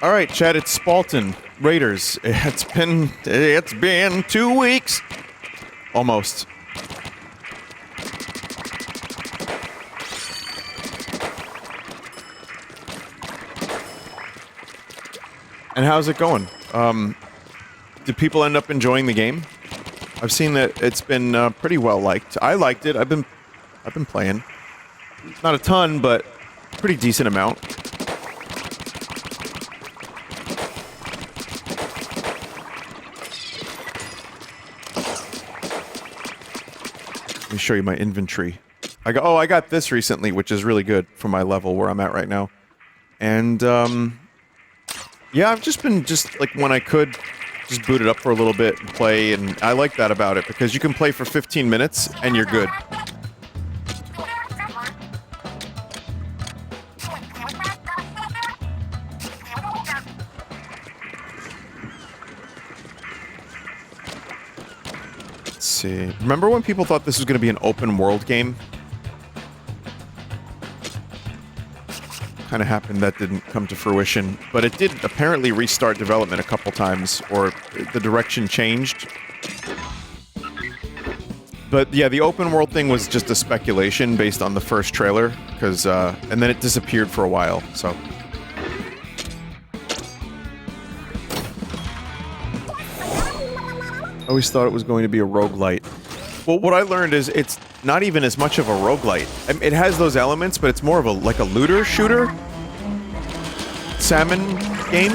All right, Chad, it's Spalton Raiders. It's been 2 weeks, almost. And how's it going? Did people end up enjoying the game? I've seen that it's been pretty well liked. I liked it. I've been playing. Not a ton, but pretty decent amount. Let me show you my inventory. I got this recently, which is really good for my level where I'm at right now. And yeah, I've just been like when I could just boot it up for a little bit and play, and I like that about it because you can play for 15 minutes and you're good. Let's see. Remember when people thought this was going to be an open world game? Kind of happened. That didn't come to fruition, but it did apparently restart development a couple times, or the direction changed. But yeah, the open world thing was just a speculation based on the first trailer, because and then it disappeared for a while, so. I always thought it was going to be a roguelite. Well, what I learned is it's not even as much of a roguelite. It has those elements, but it's more of like a looter shooter salmon game.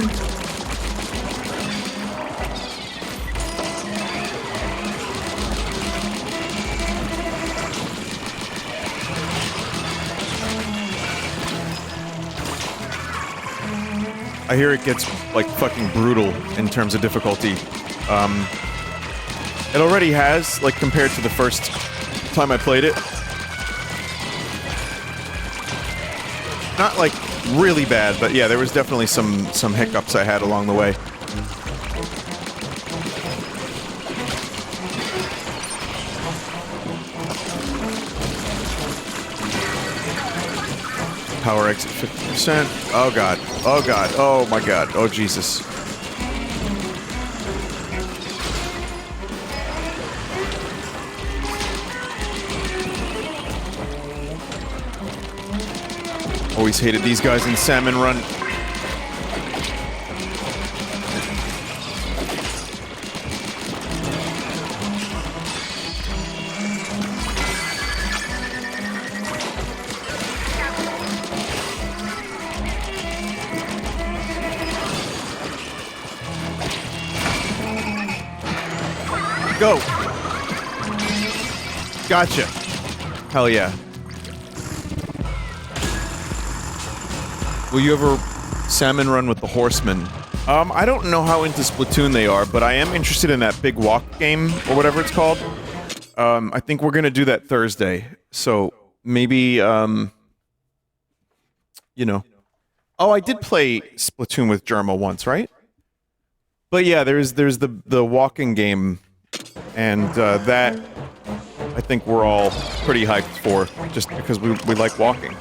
I hear it gets like fucking brutal in terms of difficulty. It already has, like, compared to the first time I played it. Not, like, really bad, but yeah, there was definitely some hiccups I had along the way. Power exit 50%. Oh god. Oh god. Oh my god. Oh Jesus. Always hated these guys in Salmon Run. Go! Gotcha. Hell yeah. Will you ever salmon run with the horsemen? I don't know how into Splatoon they are, but I am interested in that big walk game, or whatever it's called. I think we're gonna do that Thursday, so maybe, you know. Oh, I did play Splatoon with Germa once, right? But yeah, there's the walking game, and that I think we're all pretty hyped for, just because we like walking.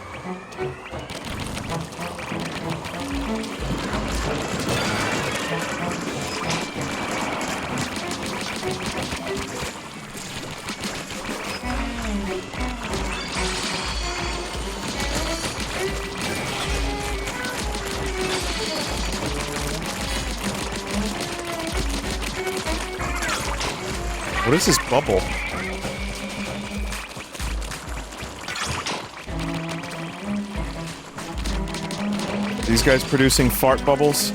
What is this bubble? These guys producing fart bubbles?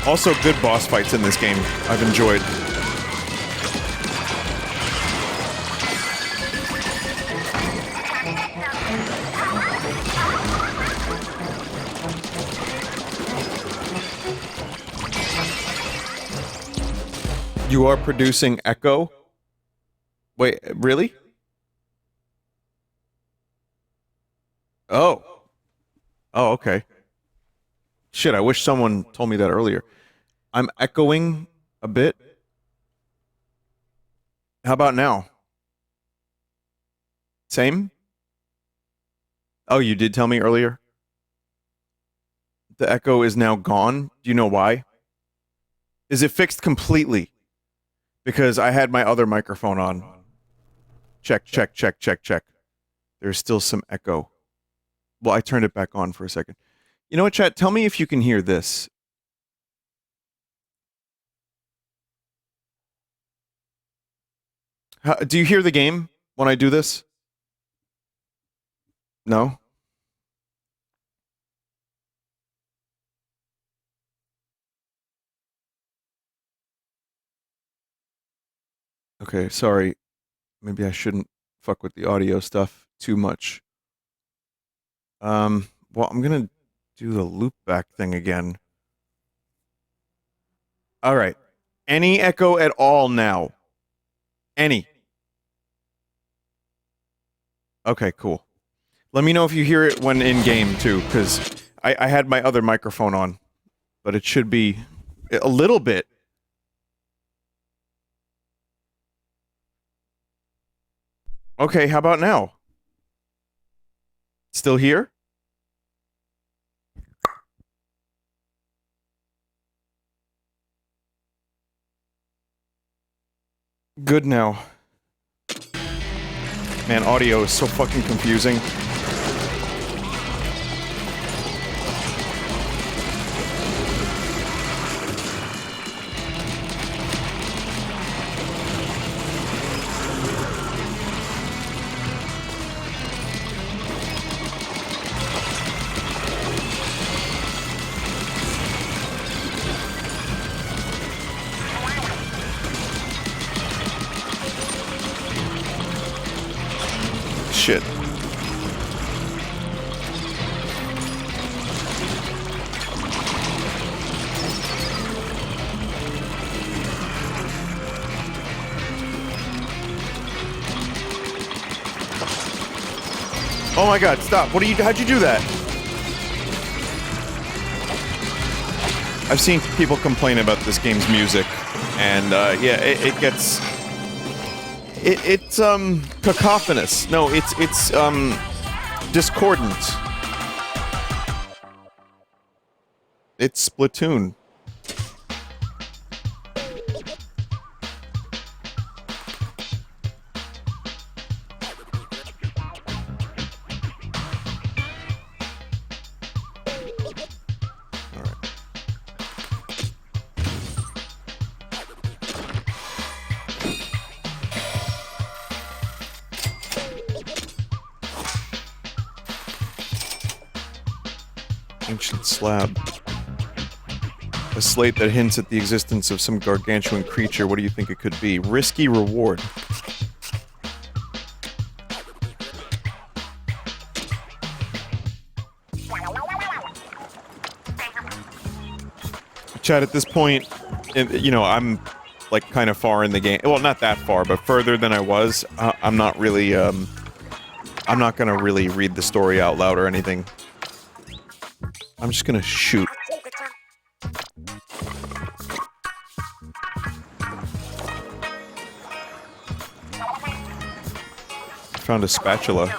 Also, good boss fights in this game. I've enjoyed. You are producing Echo? Wait, really? Oh. Oh, okay. Shit, I wish someone told me that earlier. I'm echoing a bit. How about now? Same? Oh, you did tell me earlier? The echo is now gone. Do you know why? Is it fixed completely? Because I had my other microphone on. Check, check, check, check, check. There's still some echo. Well, I turned it back on for a second. You know what, chat? Tell me if you can hear this. Do you hear the game when I do this? No? Okay, sorry. Maybe I shouldn't fuck with the audio stuff too much. Well, I'm gonna do the loop back thing again. All right. Any echo at all now? Any? Okay, cool. Let me know if you hear it when in game too, because I had my other microphone on, but it should be a little bit. Okay, how about now? Still here? Good now. Man, audio is so fucking confusing. Shit. Oh my god, stop. How'd you do that? I've seen people complain about this game's music, and yeah, it gets... It's cacophonous. No, it's discordant. It's Splatoon. Ancient slab. A slate that hints at the existence of some gargantuan creature. What do you think it could be? Risky reward. Chat, at this point, you know, I'm like kind of far in the game. Well, not that far, but further than I was. I'm not really, I'm not gonna really read the story out loud or anything. I'm just gonna shoot. Found a spatula.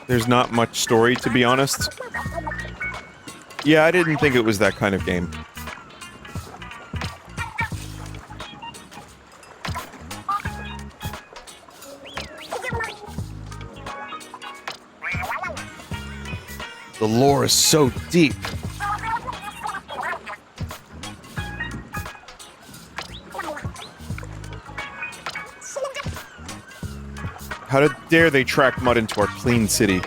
There's not much story, to be honest. Yeah, I didn't think it was that kind of game. The lore is so deep. How dare they track mud into our clean city?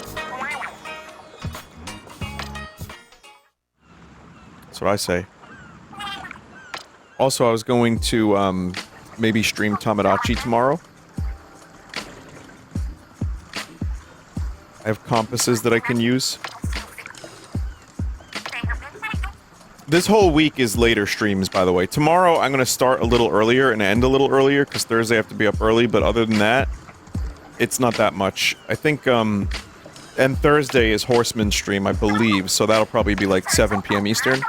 That's what I say. Also, I was going to, maybe stream Tamagotchi tomorrow. I have compasses that I can use. This whole week is later streams, by the way. Tomorrow, I'm gonna start a little earlier and end a little earlier, because Thursday I have to be up early, but other than that, it's not that much. I think, and Thursday is Horseman's stream, I believe, so that'll probably be like 7 p.m. Eastern.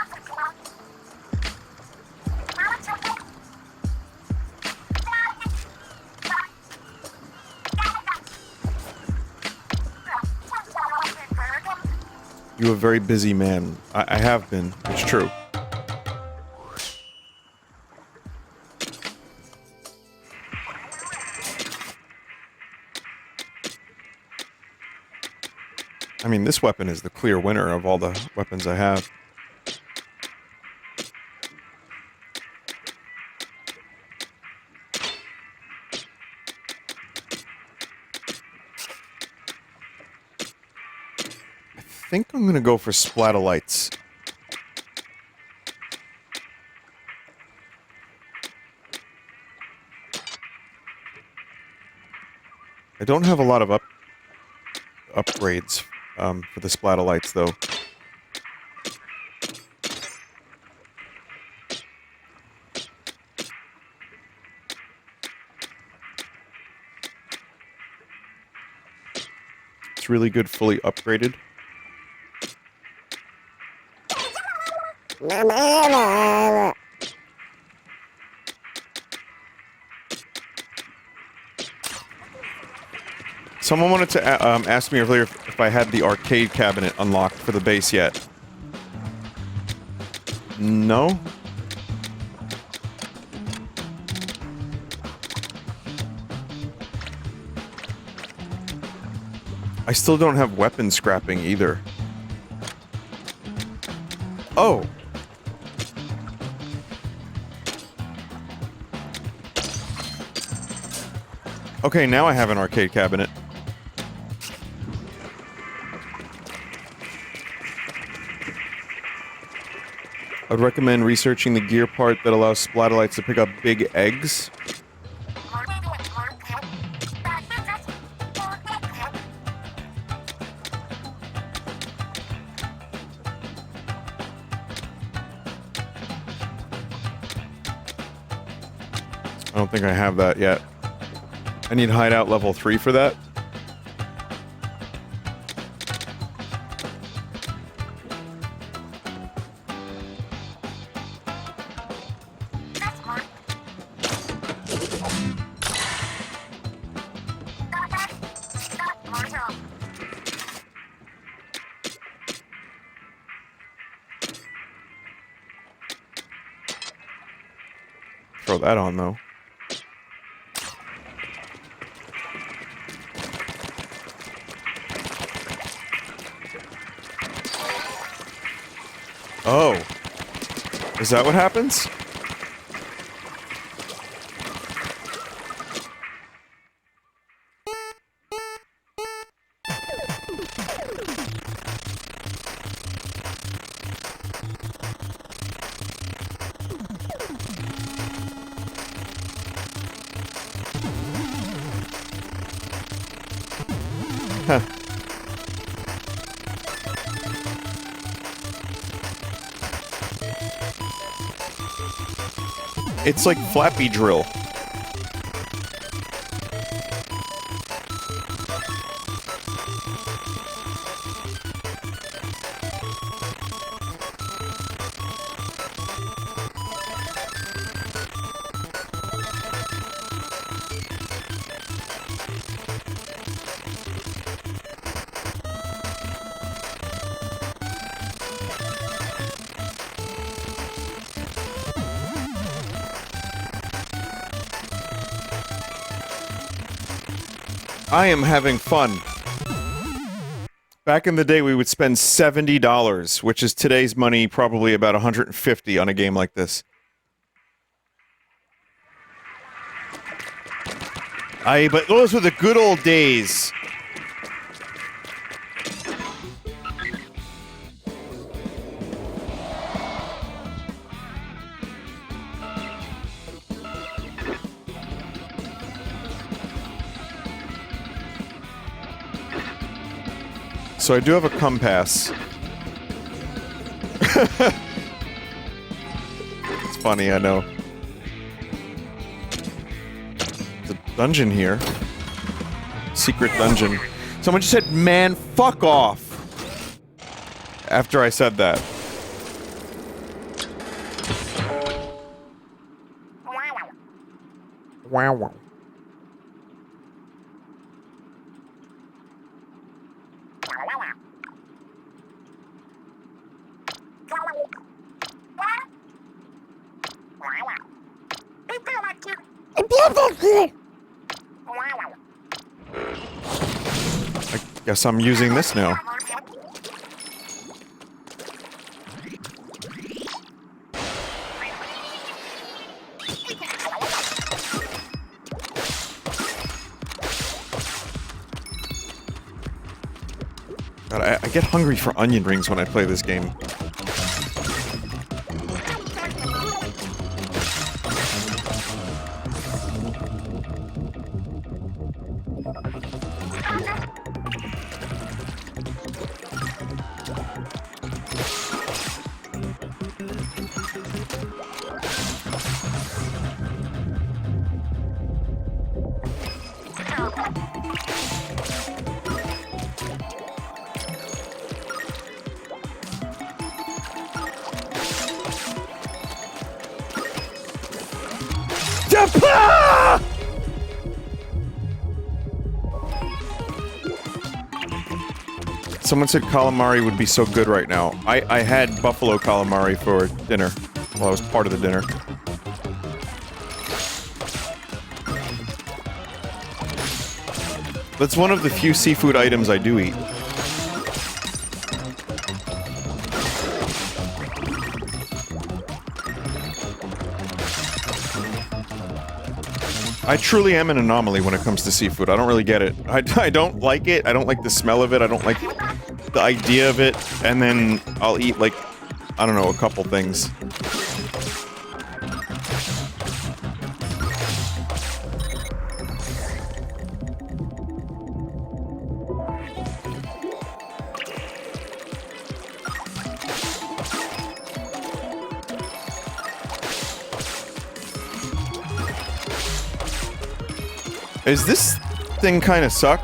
You a very busy man. I have been. It's true. I mean, this weapon is the clear winner of all the weapons I have. I think I'm gonna go for Splatolites. I don't have a lot of upgrades for the Splatolites, though. It's really good fully upgraded. Someone wanted to ask me earlier if I had the arcade cabinet unlocked for the base yet. No? I still don't have weapon scrapping either. Oh! Okay, now I have an arcade cabinet. I'd recommend researching the gear part that allows Splatolites to pick up big eggs. I don't think I have that yet. I need hideout level 3 for that. Throw that on, though. Oh. Is that what happens? Huh. It's like Flappy Drill. I am having fun. Back in the day, we would spend $70, which is today's money, probably about $150 on a game like this. But those were the good old days. So I do have a compass. funny, I know. There's a dungeon here. Secret dungeon. Someone just said, man, fuck off! After I said that. Wow. I guess I'm using this now. God, I get hungry for onion rings when I play this game. Someone said calamari would be so good right now. I had buffalo calamari for dinner. Well, I was part of the dinner. That's one of the few seafood items I do eat. I truly am an anomaly when it comes to seafood. I don't really get it. I don't like it. I don't like the smell of it. I don't like the idea of it. And then I'll eat, like, I don't know, a couple things. Is this thing kind of suck?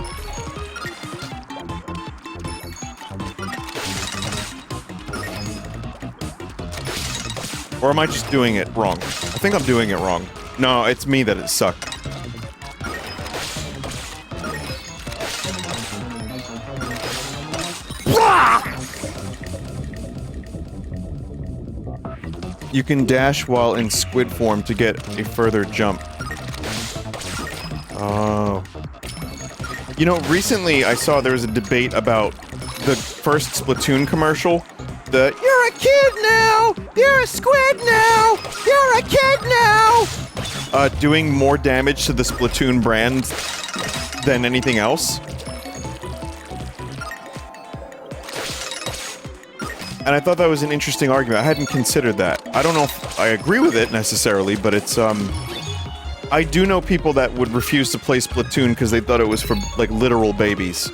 Or am I just doing it wrong? I think I'm doing it wrong. No, it's me that it sucked. You can dash while in squid form to get a further jump. Oh. You know, recently I saw there was a debate about the first Splatoon commercial. The, "You're a kid now! You're a squid now! You're a kid now!" Doing more damage to the Splatoon brand than anything else. And I thought that was an interesting argument. I hadn't considered that. I don't know if I agree with it necessarily, but it's, I do know people that would refuse to play Splatoon because they thought it was for, like, literal babies.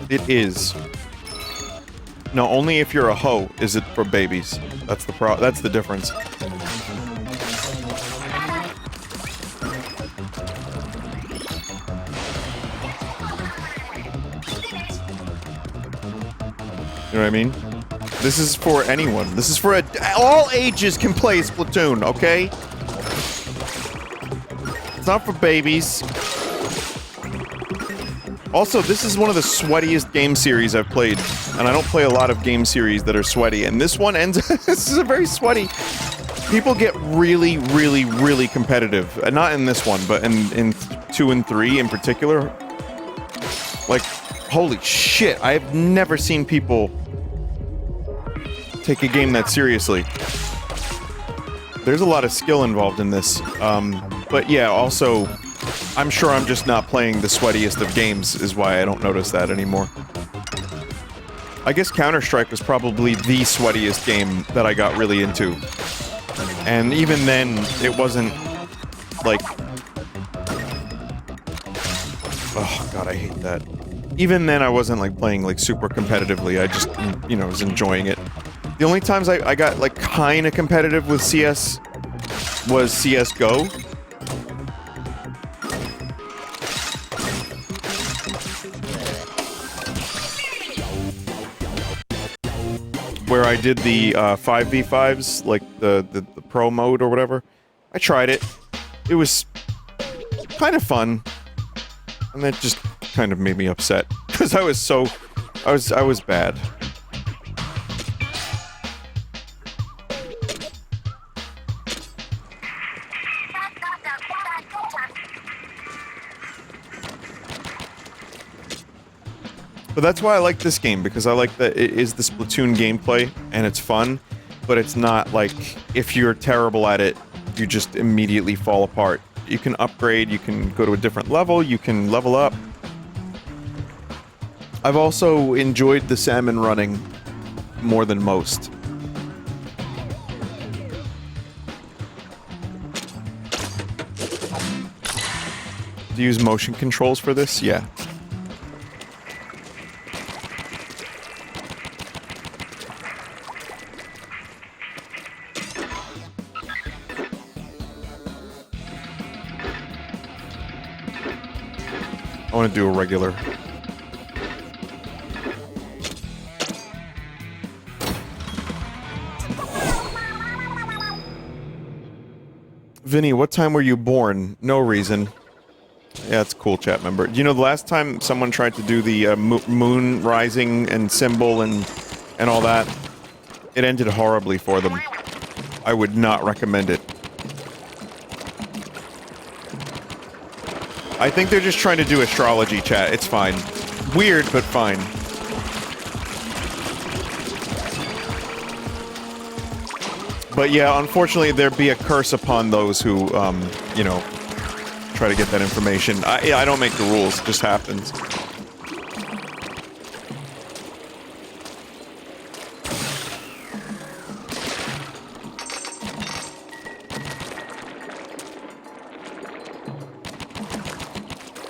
It is. No, only if you're a hoe is it for babies. That's the difference. You know what I mean? This is for anyone. This is for all ages can play Splatoon, okay? It's not for babies. Also, this is one of the sweatiest game series I've played, and I don't play a lot of game series that are sweaty, and this one ends... This is a very sweaty... People get really, really, really competitive. Not in this one, but in 2 and 3 in particular. Like, holy shit, I have never seen people take a game that seriously. There's a lot of skill involved in this. But yeah, also, I'm sure I'm just not playing the sweatiest of games is why I don't notice that anymore. I guess Counter-Strike was probably the sweatiest game that I got really into. And even then, it wasn't, like... Oh god, I hate that. even then I wasn't like playing like super competitively. I just, you know, was enjoying it. The only times I got like kind of competitive with CS was CS:GO. Where I did the 5v5s, like the pro mode or whatever. I tried it. It was kind of fun. And that just kind of made me upset. Because I was bad. But that's why I like this game, because I like that it is the Splatoon gameplay, and it's fun, but it's not like, if you're terrible at it, you just immediately fall apart. You can upgrade, you can go to a different level, you can level up. I've also enjoyed the salmon running more than most. Do you use motion controls for this? Yeah. I want to do a regular. Vinny, what time were you born? No reason. Yeah, it's a cool chat member. You know, the last time someone tried to do the moon rising and symbol and all that, it ended horribly for them. I would not recommend it. I think they're just trying to do astrology, chat. It's fine. Weird, but fine. But yeah, unfortunately, there'd be a curse upon those who, you know, try to get that information. I don't make the rules. It just happens.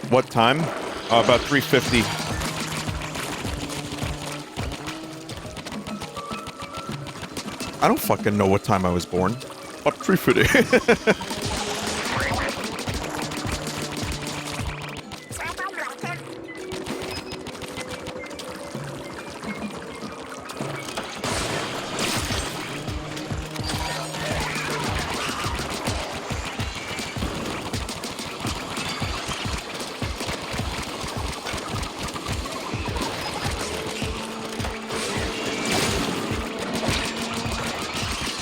What time? About 3:50. I don't fucking know what time I was born. About 3:50.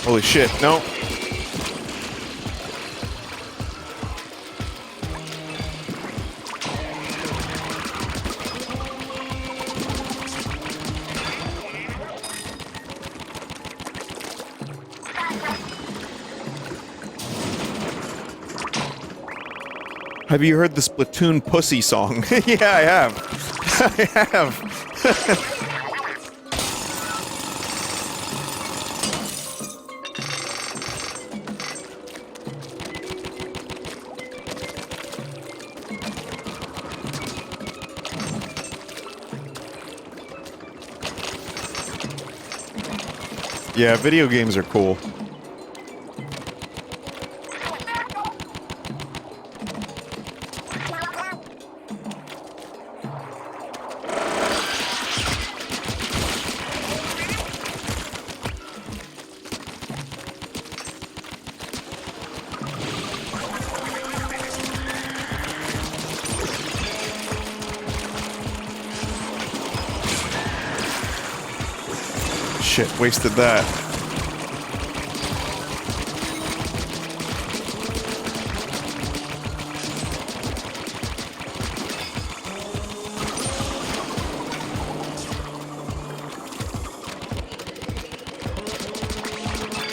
Holy shit, no. Have you heard the Splatoon Pussy song? Yeah, I have. I have. Yeah, video games are cool. Shit, wasted that.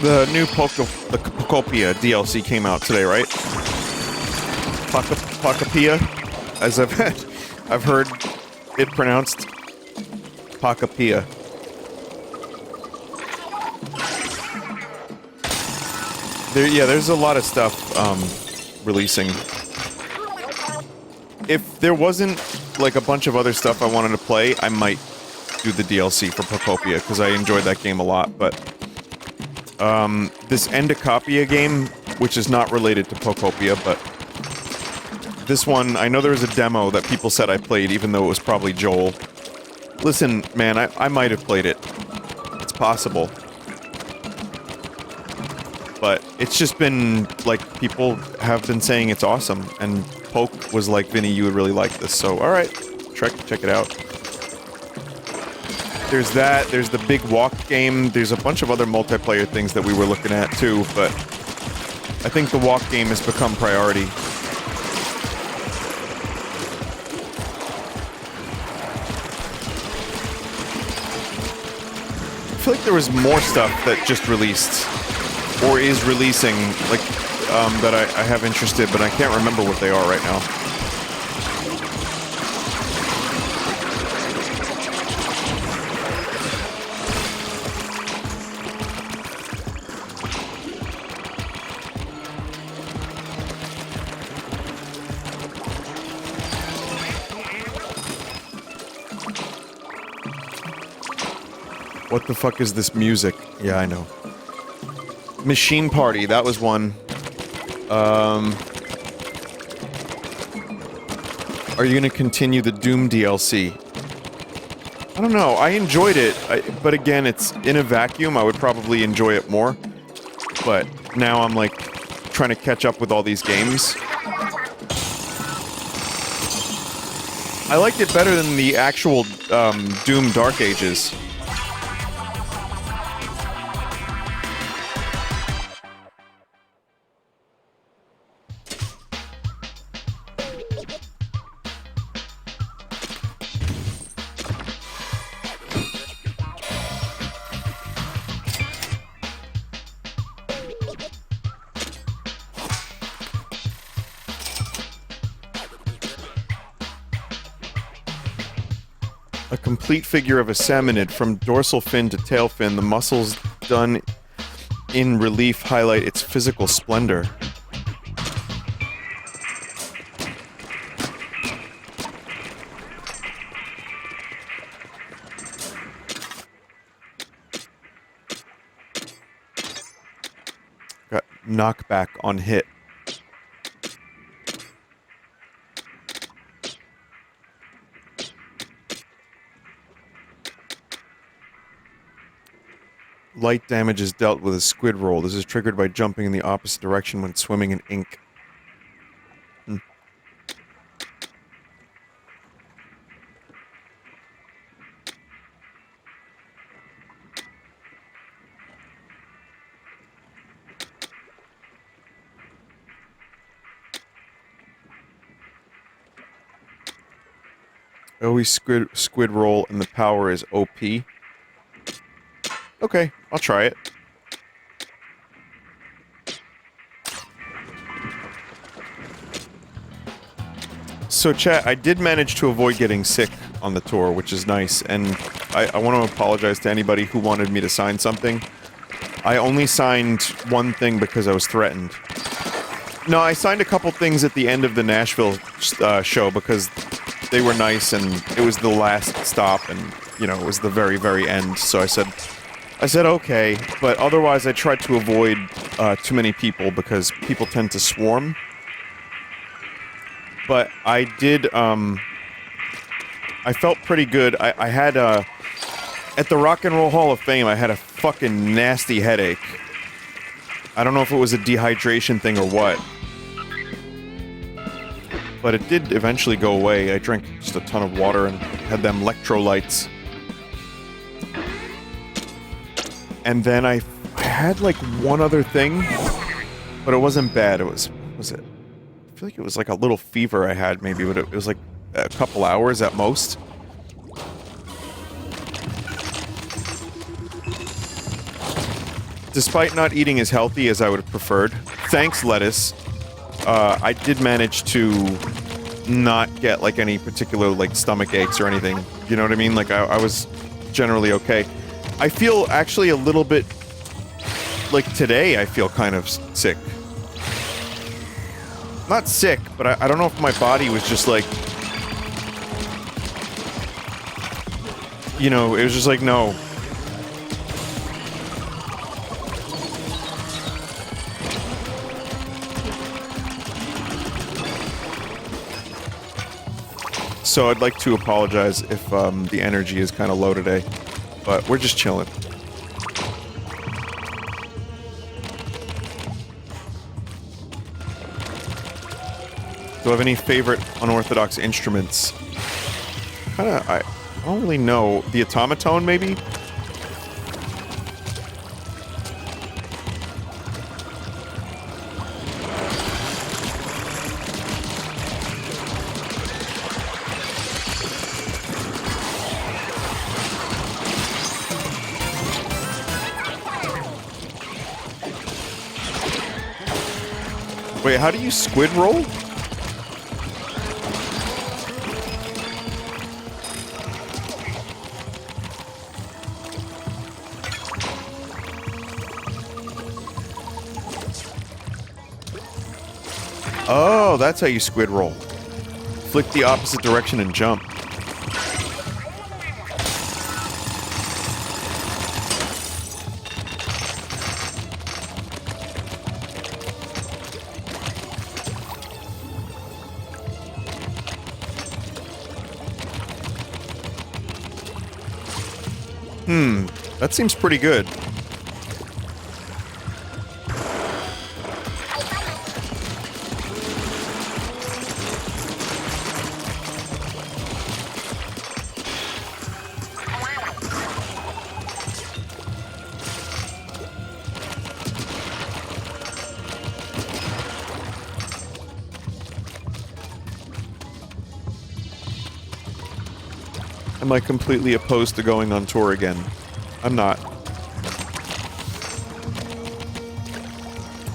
The new Pokopia DLC came out today, right? Pokopia, as I've heard it pronounced. Pokopia. There's a lot of stuff releasing. If there wasn't like a bunch of other stuff I wanted to play, I might do the DLC for Procopia, because I enjoyed that game a lot, but... this Endocopia game, which is not related to Procopia, but... This one, I know there was a demo that people said I played, even though it was probably Joel. Listen, man, I might have played it. It's possible. But it's just been, like, people have been saying it's awesome, and Poke was like, Vinny, you would really like this, so alright, check it out. There's that, there's the Big Walk game, there's a bunch of other multiplayer things that we were looking at too, but I think the Walk game has become priority. I feel like there was more stuff that just released, or is releasing, like, that I have interested, but I can't remember what they are right now. What the fuck is this music? Yeah, I know. Machine Party, that was one. Are you gonna continue the Doom DLC? I don't know, I enjoyed it, but again, it's in a vacuum, I would probably enjoy it more. But now I'm like, trying to catch up with all these games. I liked it better than the actual, Doom Dark Ages. A complete figure of a salmonid from dorsal fin to tail fin. The muscles done in relief highlight its physical splendor. Got knockback on hit. Light damage is dealt with a squid roll. This is triggered by jumping in the opposite direction when swimming in ink. Always squid roll and the power is OP. Okay, I'll try it. So chat, I did manage to avoid getting sick on the tour, which is nice, and I want to apologize to anybody who wanted me to sign something. I only signed one thing because I was threatened. No, I signed a couple things at the end of the Nashville show because they were nice and it was the last stop and, you know, it was the very, very end, so I said okay, but otherwise I tried to avoid too many people because people tend to swarm. But I did, I felt pretty good. I had, at the Rock and Roll Hall of Fame, I had a fucking nasty headache. I don't know if it was a dehydration thing or what. But it did eventually go away. I drank just a ton of water and had them electrolytes. And then I had, like, one other thing, but it wasn't bad. It was it? I feel like it was, like, a little fever I had, maybe, but it was, like, a couple hours at most. Despite not eating as healthy as I would have preferred, thanks, lettuce, I did manage to not get, like, any particular, like, stomach aches or anything. You know what I mean? Like, I was generally okay. I feel actually a little bit... like, today I feel kind of sick. Not sick, but I don't know if my body was just, like... you know, it was just like, no. So I'd like to apologize if the energy is kind of low today, but we're just chilling. Do I have any favorite unorthodox instruments? I don't really know. The automaton, maybe? Wait, how do you squid roll? Oh, that's how you squid roll. Flick the opposite direction and jump. That seems pretty good. Am I completely opposed to going on tour again? I'm not.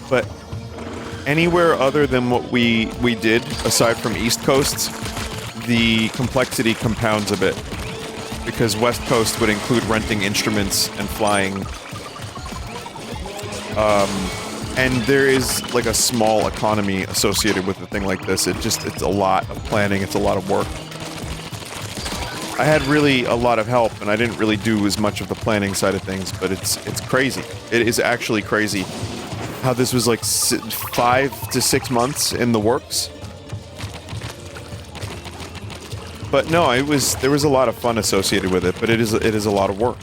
But anywhere other than what we did, aside from East Coast, the complexity compounds a bit. Because West Coast would include renting instruments and flying. And there is like a small economy associated with a thing like this. It's a lot of planning, it's a lot of work. I had really a lot of help, and I didn't really do as much of the planning side of things, but it's crazy. It is actually crazy how this was like 5 to 6 months in the works. But no, there was a lot of fun associated with it, but it is a lot of work.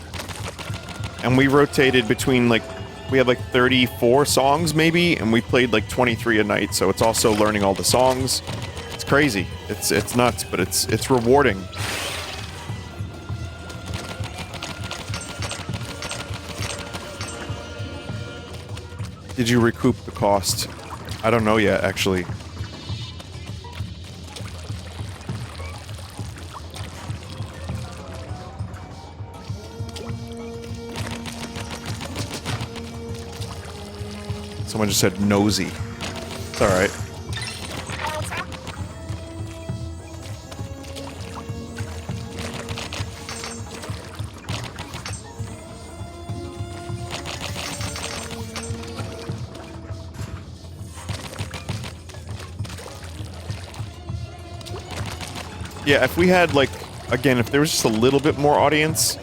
And we rotated between we had 34 songs maybe, and we played 23 a night, so it's also learning all the songs. It's crazy. It's nuts, but it's rewarding. Did you recoup the cost? I don't know yet, actually. Someone just said nosy. It's alright. Yeah, if we had, again, if there was just a little bit more audience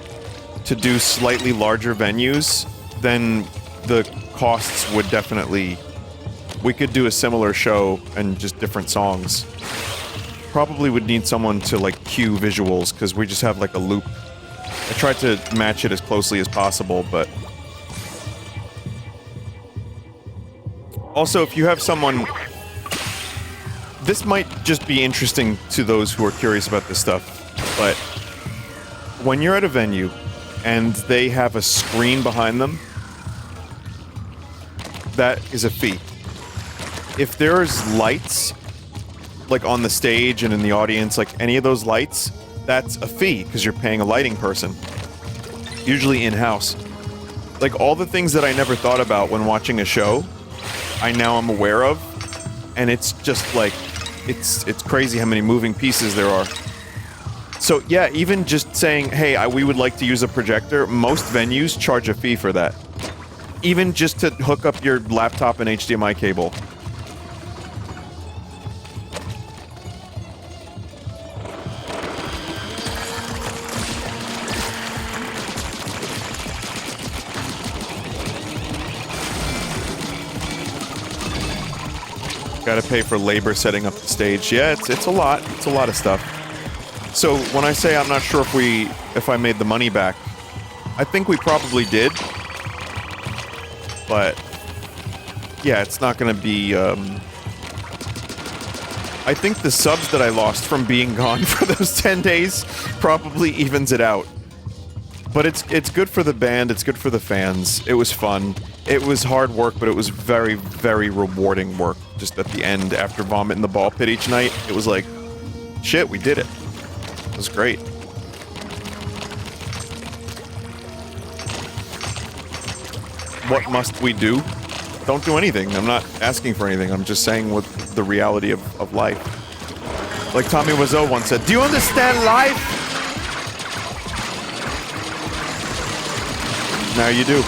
to do slightly larger venues, then the costs would definitely... We could do a similar show and just different songs. Probably would need someone to, cue visuals, because we just have, a loop. I tried to match it as closely as possible, but... Also, if you have someone... This might just be interesting to those who are curious about this stuff, but when you're at a venue and they have a screen behind them, that is a fee. If there's lights, on the stage and in the audience, any of those lights, that's a fee, because you're paying a lighting person. Usually in-house. All the things that I never thought about when watching a show, I now am aware of, and it's just it's crazy how many moving pieces there are. So yeah, even just saying, hey, we would like to use a projector, most venues charge a fee for that. Even just to hook up your laptop and HDMI cable. Gotta pay for labor setting up the stage. Yeah, it's a lot. It's a lot of stuff. So when I say I'm not sure if I made the money back, I think we probably did. But yeah, it's not gonna be. I think the subs that I lost from being gone for those 10 days probably evens it out. But it's good for the band, it's good for the fans. It was fun. It was hard work, but it was very, very rewarding work. Just at the end, after vomiting the ball pit each night, it was like, shit, we did it. It was great. What must we do? Don't do anything. I'm not asking for anything. I'm just saying what the reality of life. Like Tommy Wiseau once said, do you understand life? Now you do.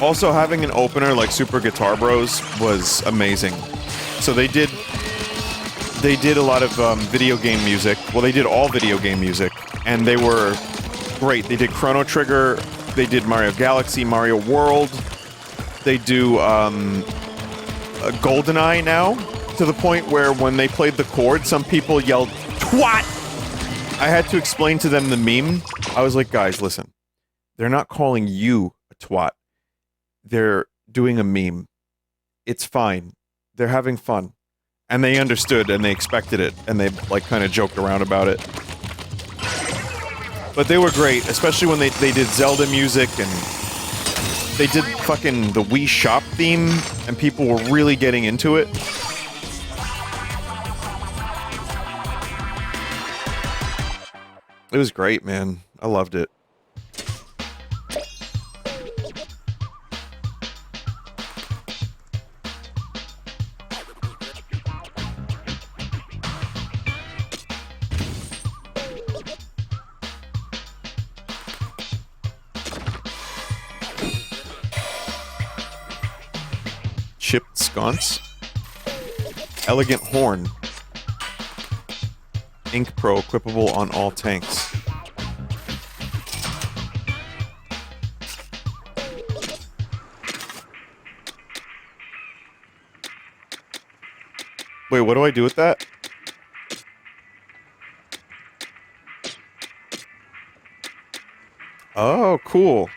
Also, having an opener like Super Guitar Bros was amazing. So they did a lot of video game music. Well, they did all video game music, and they were great. They did Chrono Trigger, they did Mario Galaxy, Mario World. They do GoldenEye now, to the point where when they played the chord, some people yelled, "Twat!" I had to explain to them the meme. I was like, guys, listen. They're not calling you a twat. They're doing a meme. It's fine. They're having fun. And they understood, and they expected it, and they, like, kind of joked around about it. But they were great, especially when they did Zelda music, and they did fucking the Wii Shop theme, and people were really getting into it. It was great, man. I loved it. Chipped sconce. Elegant horn. Ink Pro equipable on all tanks. Wait, what do I do with that? Oh, cool.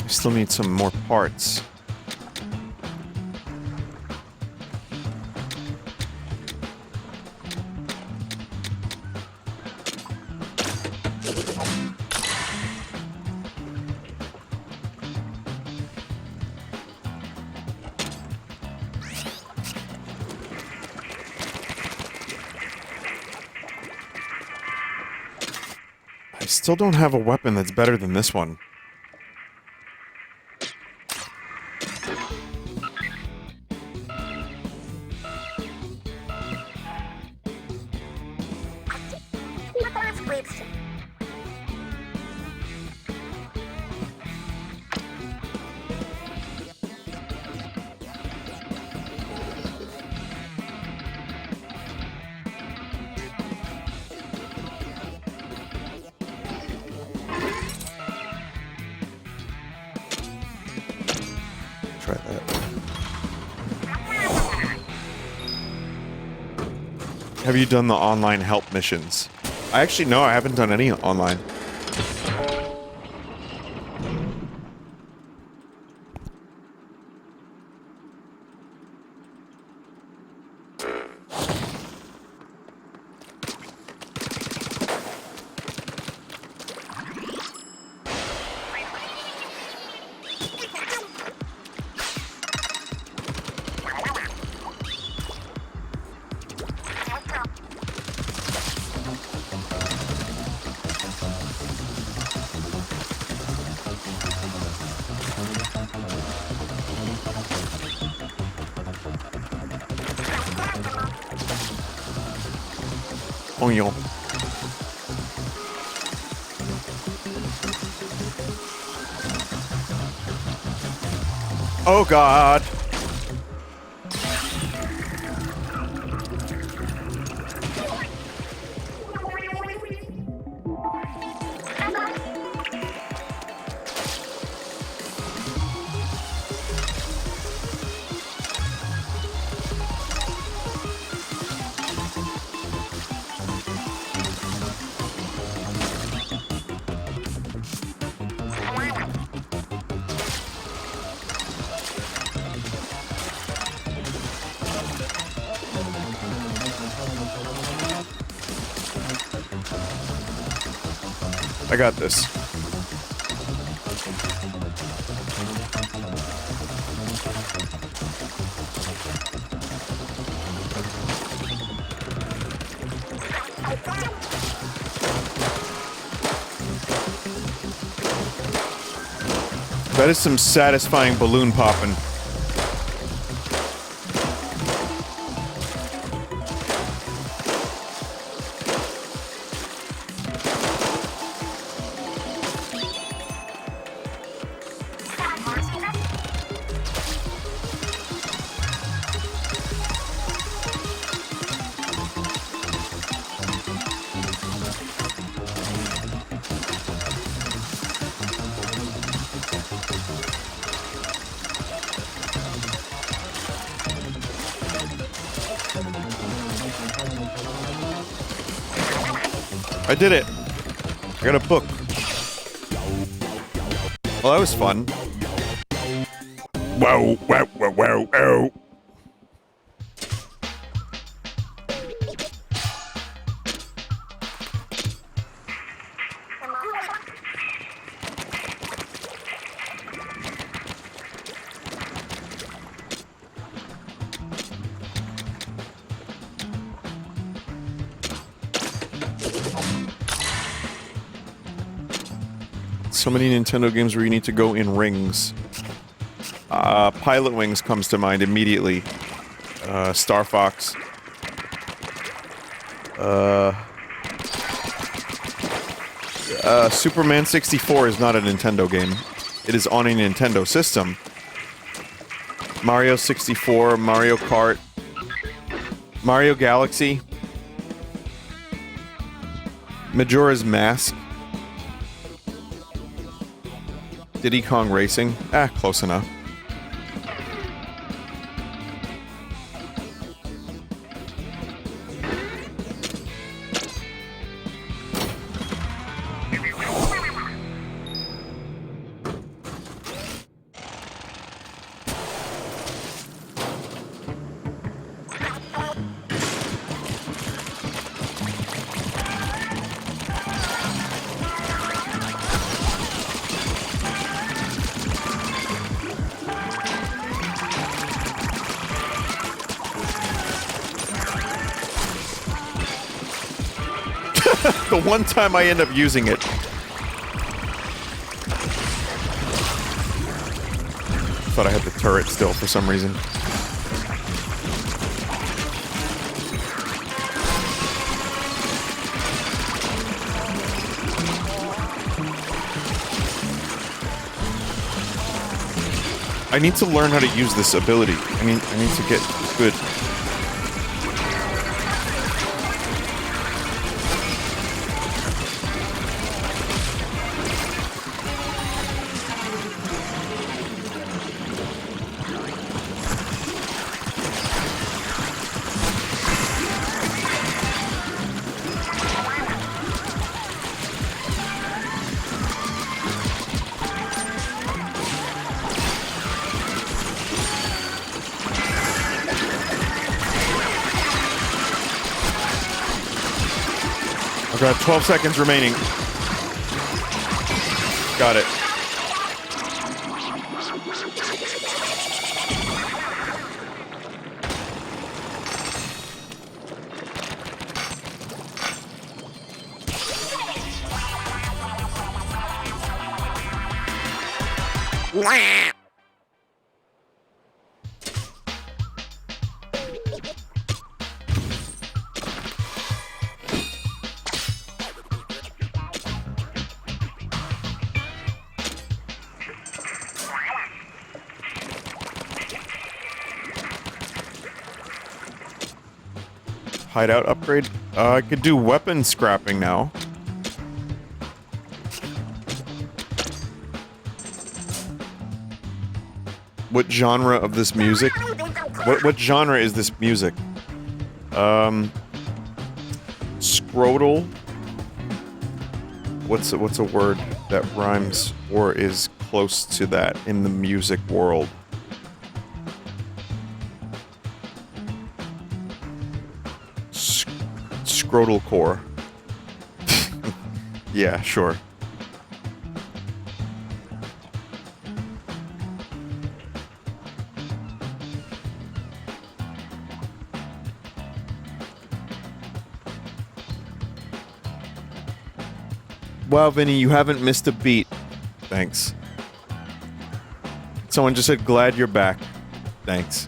Still need some more parts. I still don't have a weapon that's better than this one. Try that. Have you done the online help missions? I actually, no, I haven't done any online. Onion. Oh God. I got this. That is some satisfying balloon popping. I did it! I got a book. Well, that was fun. Wow, wow, wow, wow, ow. So many Nintendo games where you need to go in rings. Pilot Wings comes to mind immediately. Star Fox. Superman 64 is not a Nintendo game. It is on a Nintendo system. Mario 64, Mario Kart, Mario Galaxy, Majora's Mask, Diddy Kong Racing. Close enough. The one time I end up using it. Thought I had the turret still for some reason. I need to learn how to use this ability. I need to get good. I've got 12 seconds remaining. Got it. Hideout upgrade? I could do weapon scrapping now. What genre of this music? What genre is this music? Scrotal? What's a word that rhymes or is close to that in the music world? Scrotal core. Yeah, sure. Wow, Vinny, you haven't missed a beat. Thanks. Someone just said, glad you're back. Thanks.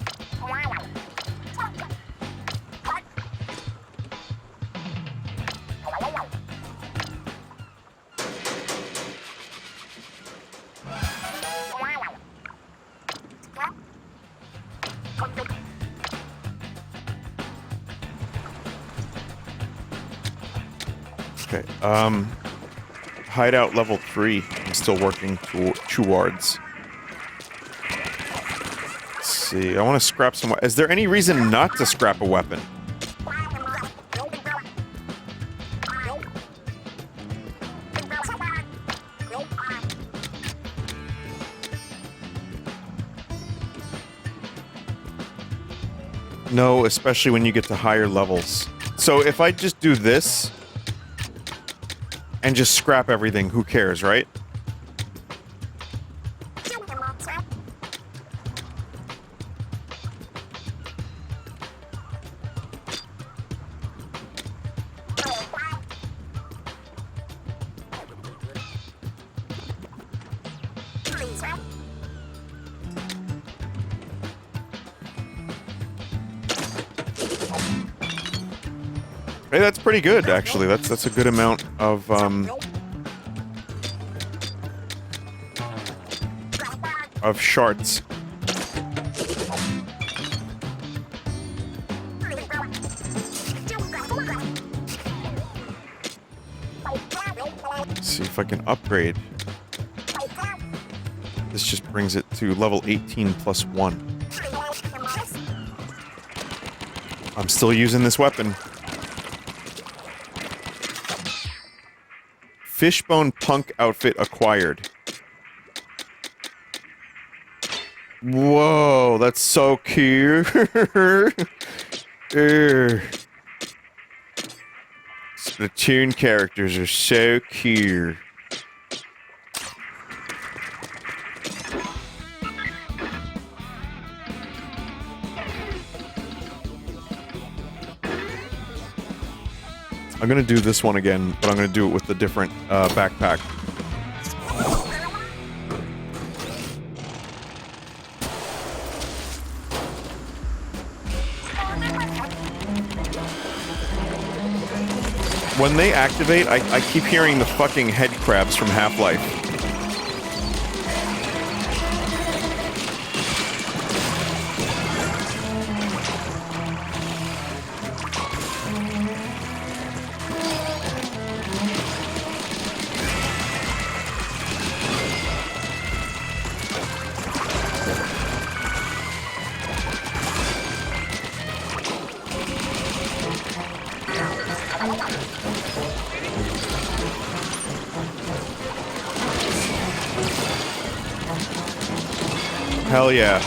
Okay, hideout level 3. I'm still working towards. Let's see, I want to scrap some... Is there any reason not to scrap a weapon? No, especially when you get to higher levels. So if I just do this... and just scrap everything, who cares, right? Hey, that's pretty good, actually. That's a good amount of, shards. Let's see if I can upgrade. This just brings it to level 18 plus 1. I'm still using this weapon. Fishbone punk outfit acquired. Whoa, that's so cute. Splatoon characters are so cute. I'm gonna do this one again, but I'm gonna do it with the different backpack. When they activate, I keep hearing the fucking head crabs from Half-Life. Hell yeah.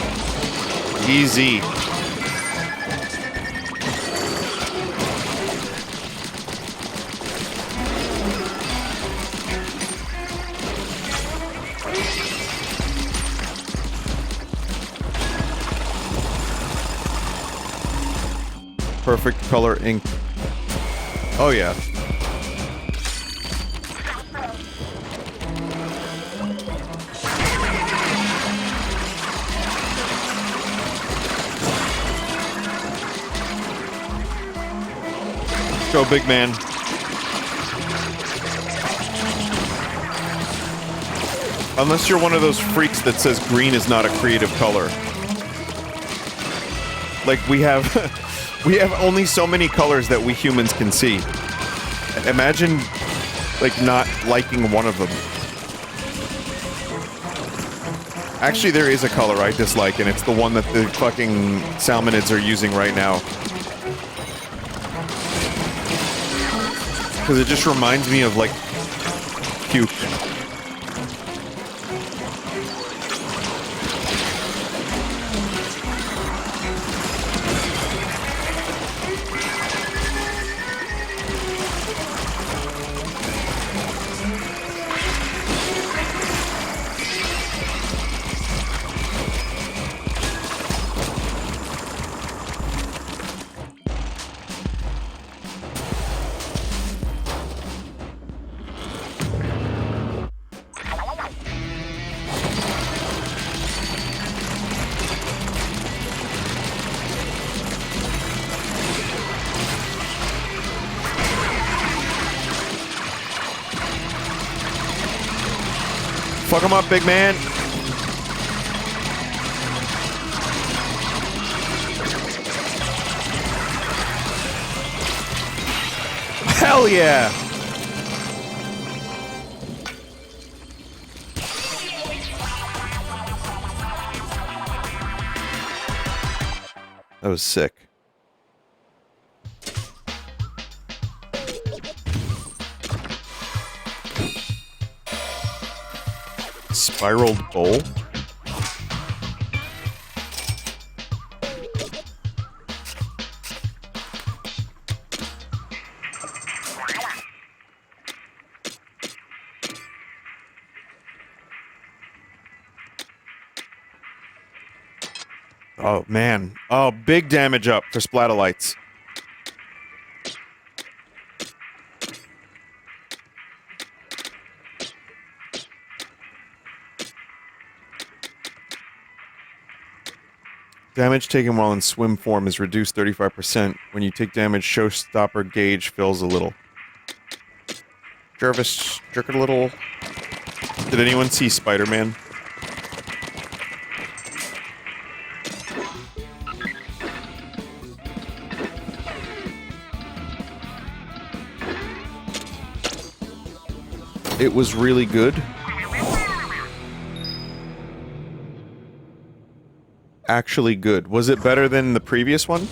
Easy. Perfect color ink. Oh yeah. Go, big man. Unless you're one of those freaks that says green is not a creative color. Like, we have We have only so many colors that we humans can see. Imagine, like, not liking one of them. Actually, there is a color I dislike, and it's the one that the fucking salmonids are using right now. Because it just reminds me of, like, puke. Fuck him up, big man. Hell yeah. That was sick. Spiraled bowl? Oh, man. Oh, big damage up for Splatolites. Damage taken while in swim form is reduced 35%. When you take damage, showstopper gauge fills a little. Jervis, jerk it a little. Did anyone see Spider-Man? It was really good. Actually good. Was it better than the previous one?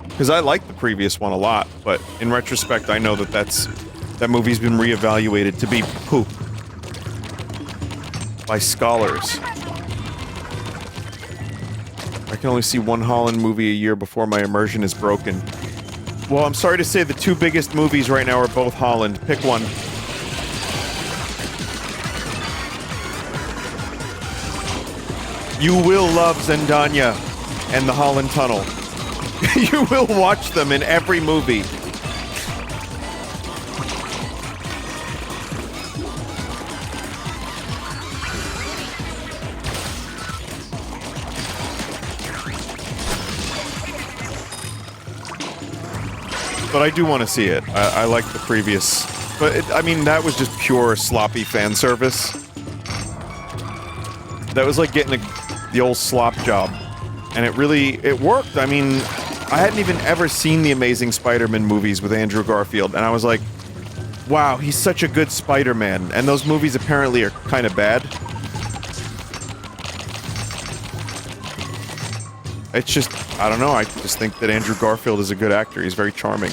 Because I liked the previous one a lot, but in retrospect, I know that that movie's been reevaluated to be poop by scholars. I can only see one Holland movie a year before my immersion is broken. Well, I'm sorry to say the two biggest movies right now are both Holland. Pick one. You will love Zendaya and the Holland Tunnel. You will watch them in every movie. But I do want to see it. I like the previous... But, I mean, that was just pure sloppy fan service. That was like getting the old slop job. And it worked. I mean, I hadn't even ever seen the Amazing Spider-Man movies with Andrew Garfield, and I was like, wow, he's such a good Spider-Man. And those movies apparently are kind of bad. It's just, I don't know, I just think that Andrew Garfield is a good actor. He's very charming.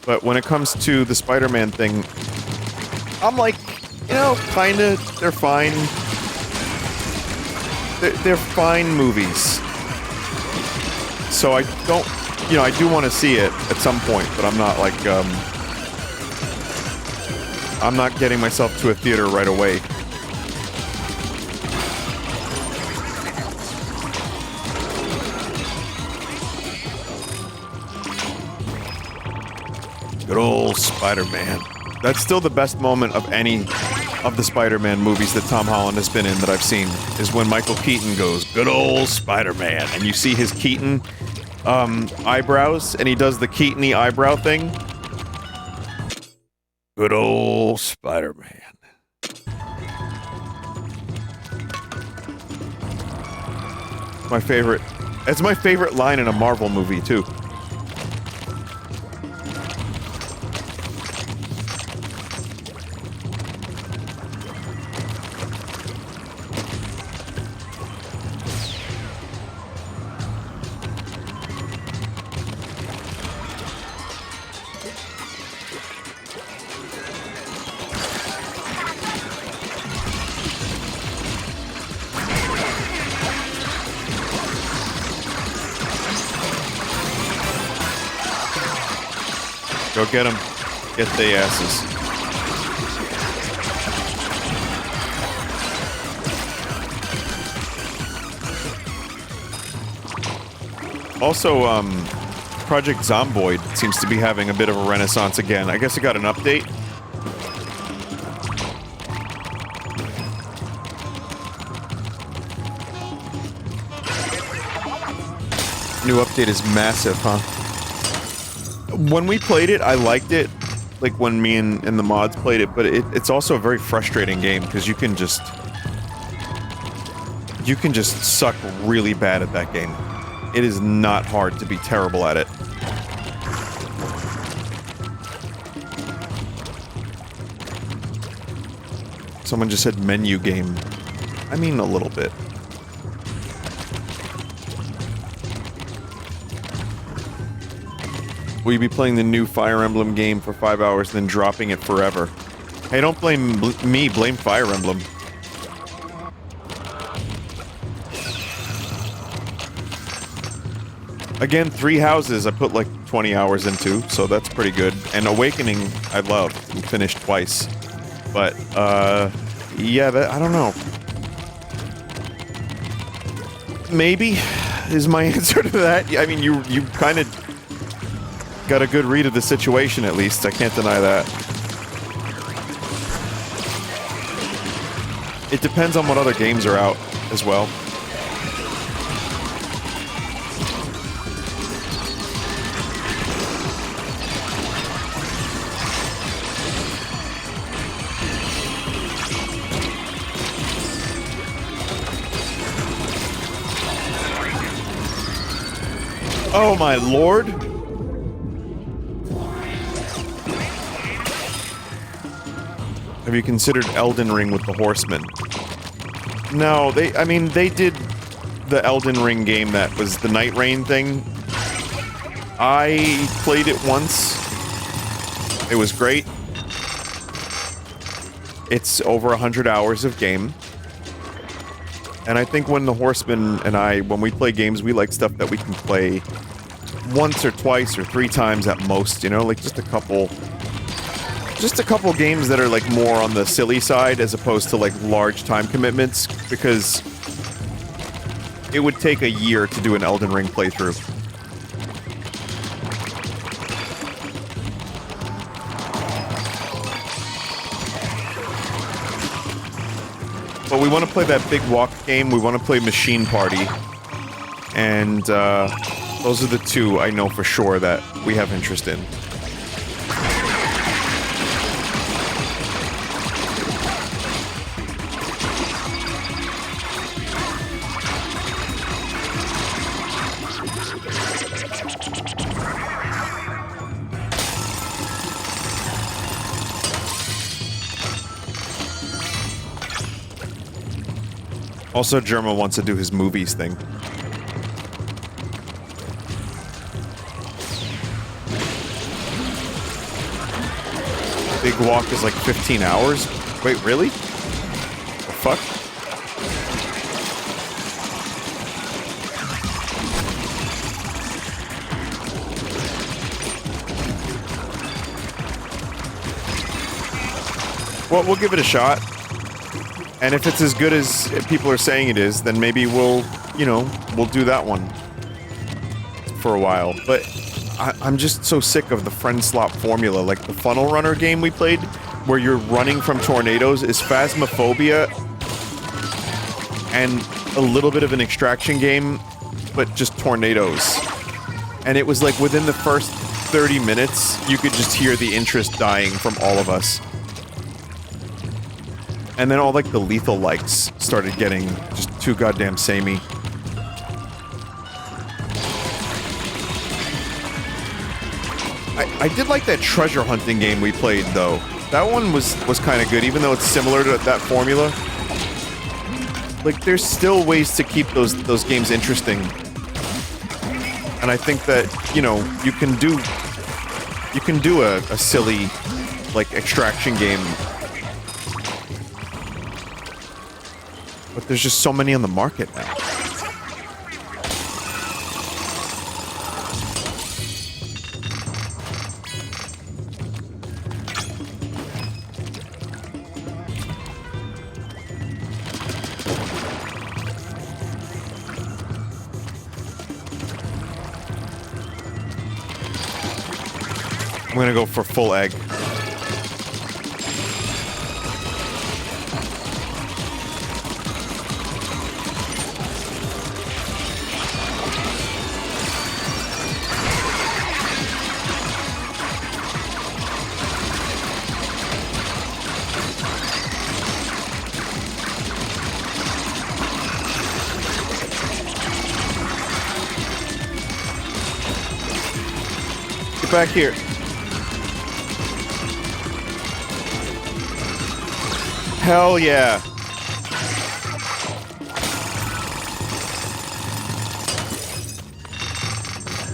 But when it comes to the Spider-Man thing, I'm like, you know, kinda, they're fine. They're fine movies. So I don't, you know, I do want to see it at some point, but I'm not like, I'm not getting myself to a theater right away. Good old Spider-Man. That's still the best moment of any of the Spider-Man movies that Tom Holland has been in that I've seen, is when Michael Keaton goes, good old Spider-Man, and you see his Keaton, eyebrows, and he does the Keaton-y eyebrow thing. Good old Spider-Man. My favorite It's my favorite line in a Marvel movie, too. Go get them. Get the asses. Also, Project Zomboid seems to be having a bit of a renaissance again. I guess it got an update. New update is massive, huh? When we played it, I liked it, like when me and the mods played it, but it's also a very frustrating game, because you can just suck really bad at that game. It is not hard to be terrible at it. Someone just said menu game. I mean, a little bit. Will you be playing the new Fire Emblem game for 5 hours, then dropping it forever? Hey, don't blame me, blame Fire Emblem. Again, 3 Houses I put like 20 hours into, so that's pretty good. And Awakening, I love. We finished twice. But, yeah, I don't know. Maybe is my answer to that. I mean, you kind of got a good read of the situation, at least. I can't deny that. It depends on what other games are out, as well. Oh my lord! Have you considered Elden Ring with the Horsemen? No, I mean, they did the Elden Ring game that was the Night Rain thing. I played it once. It was great. It's over 100 hours of game. And I think when the Horsemen and when we play games, we like stuff that we can play once or twice or 3 times at most, you know? Like, just a couple games that are, like, more on the silly side as opposed to, like, large time commitments, because it would take a year to do an Elden Ring playthrough. But we want to play that big walk game, we want to play Machine Party, and, those are the 2 I know for sure that we have interest in. Also, Germa wants to do his movies thing. Big walk is like 15 hours? Wait, really? The fuck? Well, we'll give it a shot. And if it's as good as people are saying it is, then maybe we'll, you know, we'll do that one for a while. But I'm just so sick of the friend slot formula. Like the Funnel Runner game we played, where you're running from tornadoes, is Phasmophobia and a little bit of an extraction game, but just tornadoes. And it was like within the first 30 minutes, you could just hear the interest dying from all of us. And then all, like, the lethal likes started getting just too goddamn samey. I did like that treasure hunting game we played, though. That one was kind of good, even though it's similar to that formula. Like, there's still ways to keep those games interesting. And I think that, you know, you can do a silly, like, extraction game. But there's just so many on the market now. I'm gonna go for full egg. Get back here. Hell yeah.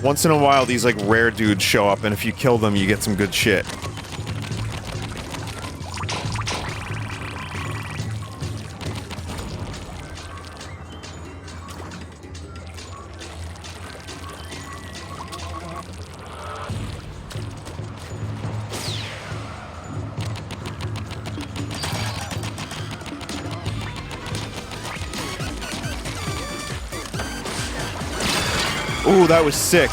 Once in a while, these, like, rare dudes show up, and if you kill them, you get some good shit. Ooh, that was sick.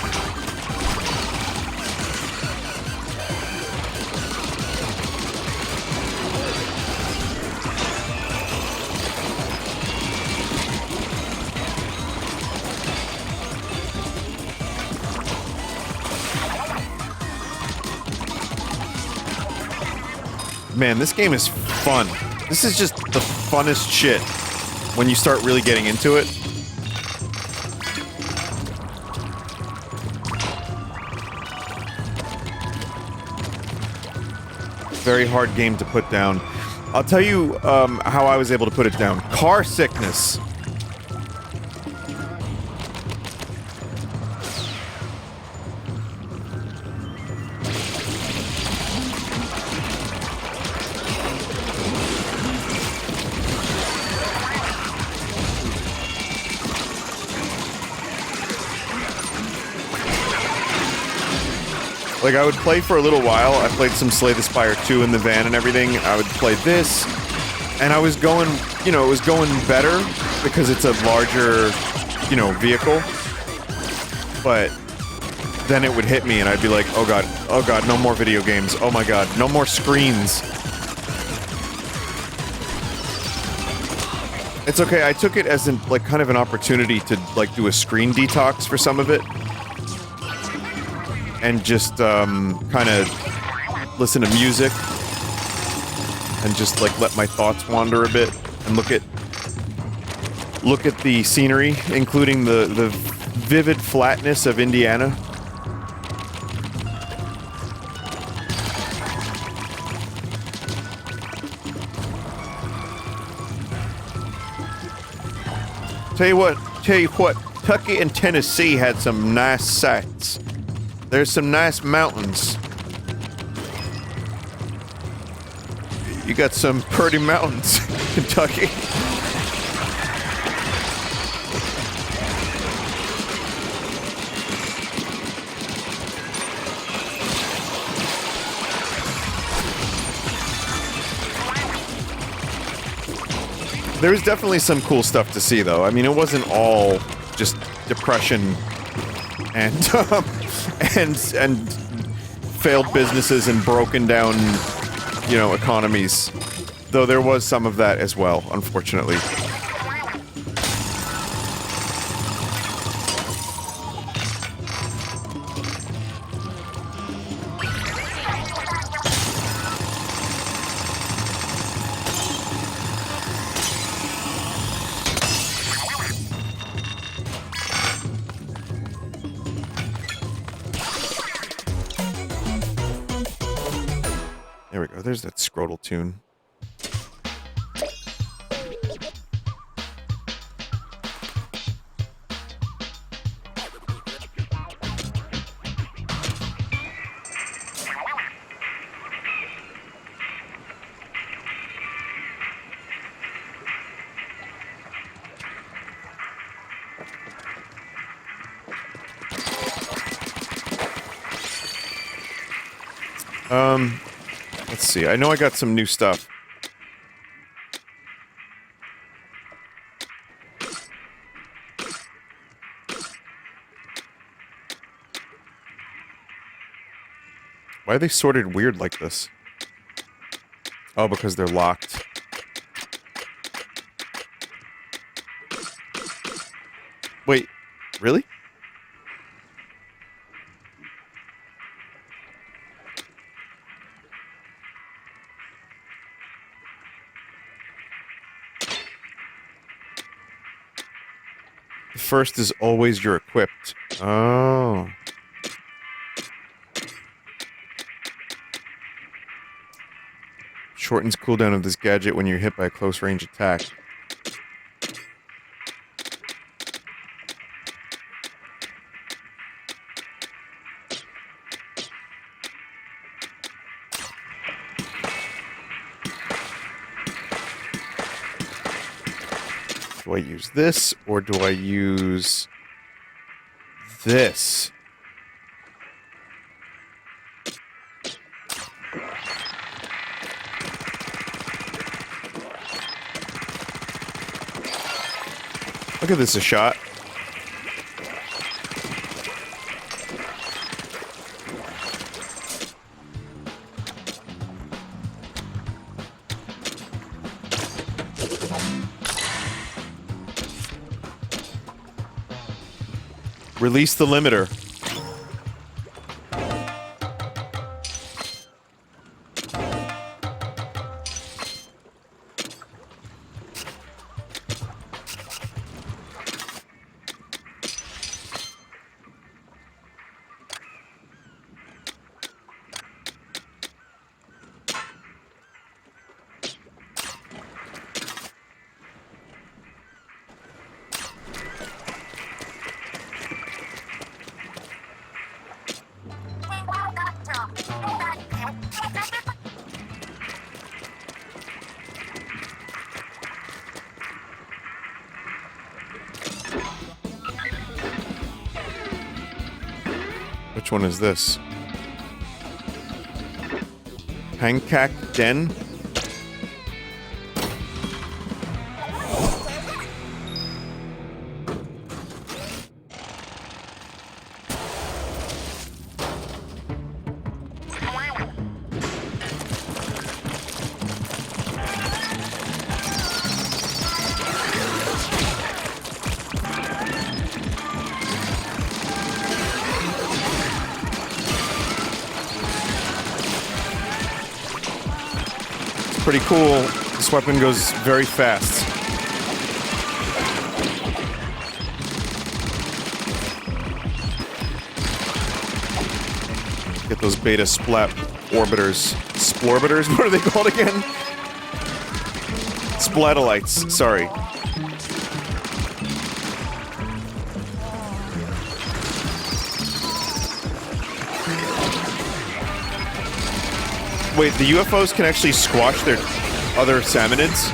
Man, this game is fun. This is just the funnest shit when you start really getting into it. Very hard game to put down. I'll tell you how I was able to put it down. Car sickness. Like, I would play for a little while. I played some Slay the Spire 2 in the van and everything. I would play this, and I was going, you know, it was going better because it's a larger, you know, vehicle. But then it would hit me, and I'd be like, oh god, no more video games. Oh my god, no more screens. It's okay, I took it as an, like, kind of an opportunity to, like, do a screen detox for some of it. And just, kind of listen to music. And just, like, let my thoughts wander a bit. And look at the scenery, including the vivid flatness of Indiana. Tell you what, Kentucky and Tennessee had some nice sights. There's some nice mountains. You got some pretty mountains, Kentucky. There's definitely some cool stuff to see, though. I mean, it wasn't all just depression and and failed businesses and broken down, you know, economies. Though there was some of that as well, unfortunately. Oh, there's that scrotal tune. Let's see. I know I got some new stuff. Why are they sorted weird like this? Oh, because they're locked. Wait, really? The first is always you're equipped. Oh. Shortens cooldown of this gadget when you're hit by a close range attack. Do I use this, or do I use this? I'll give this a shot. Release the limiter. Which one is this? Pancake Den? Pretty cool. This weapon goes very fast. Get those beta splat orbiters. Splorbiters? What are they called again? Splatolites. Sorry. Wait, the UFOs can actually squash their other salmonids?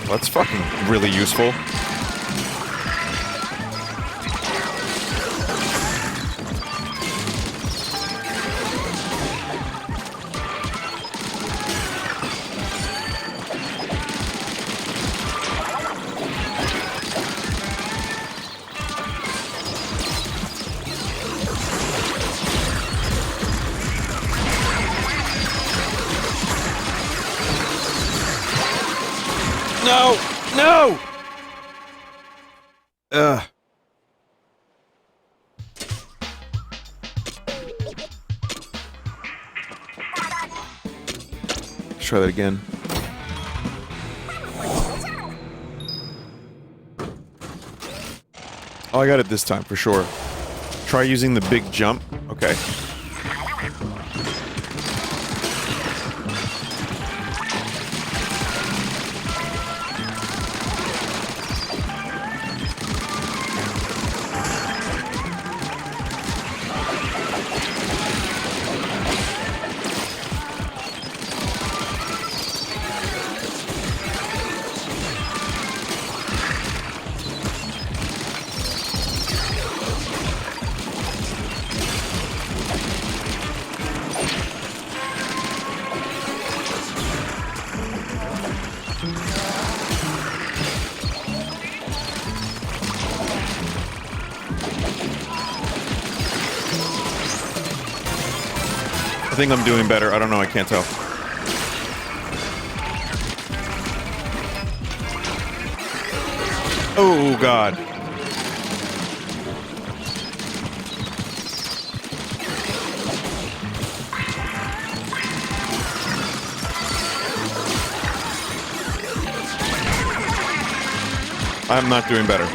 That's fucking really useful. No! No! Ugh. Let's try that again. Oh, I got it this time, for sure. Try using the big jump. Okay. I think I'm doing better. I don't know. I can't tell. Oh, God. I'm not doing better.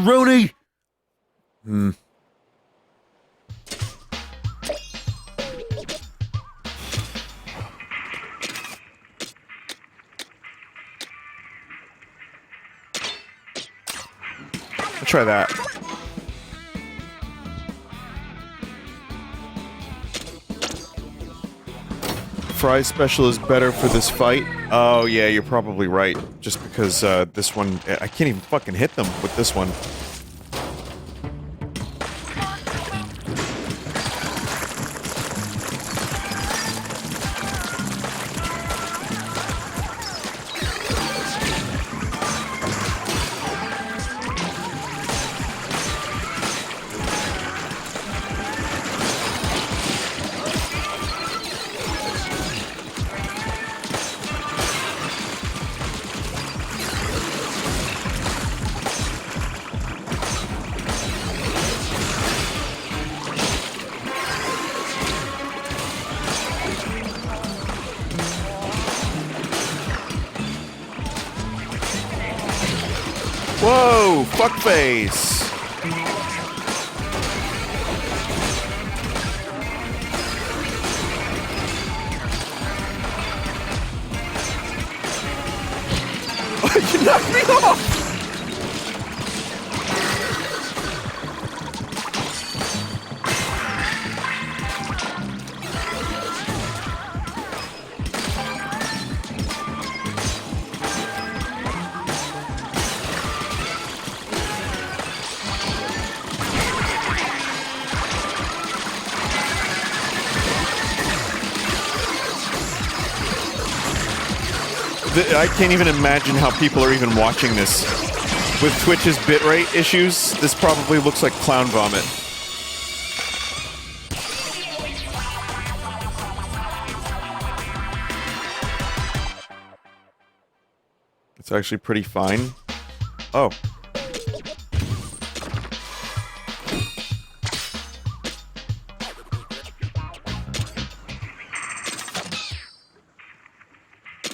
Rony! I'll try that. Fry's special is better for this fight. Oh yeah, you're probably right. Just because this one, I can't even fucking hit them with this one. Whoa, fuckface! You knocked me off! I can't even imagine how people are even watching this. With Twitch's bitrate issues, this probably looks like clown vomit. It's actually pretty fine. Oh.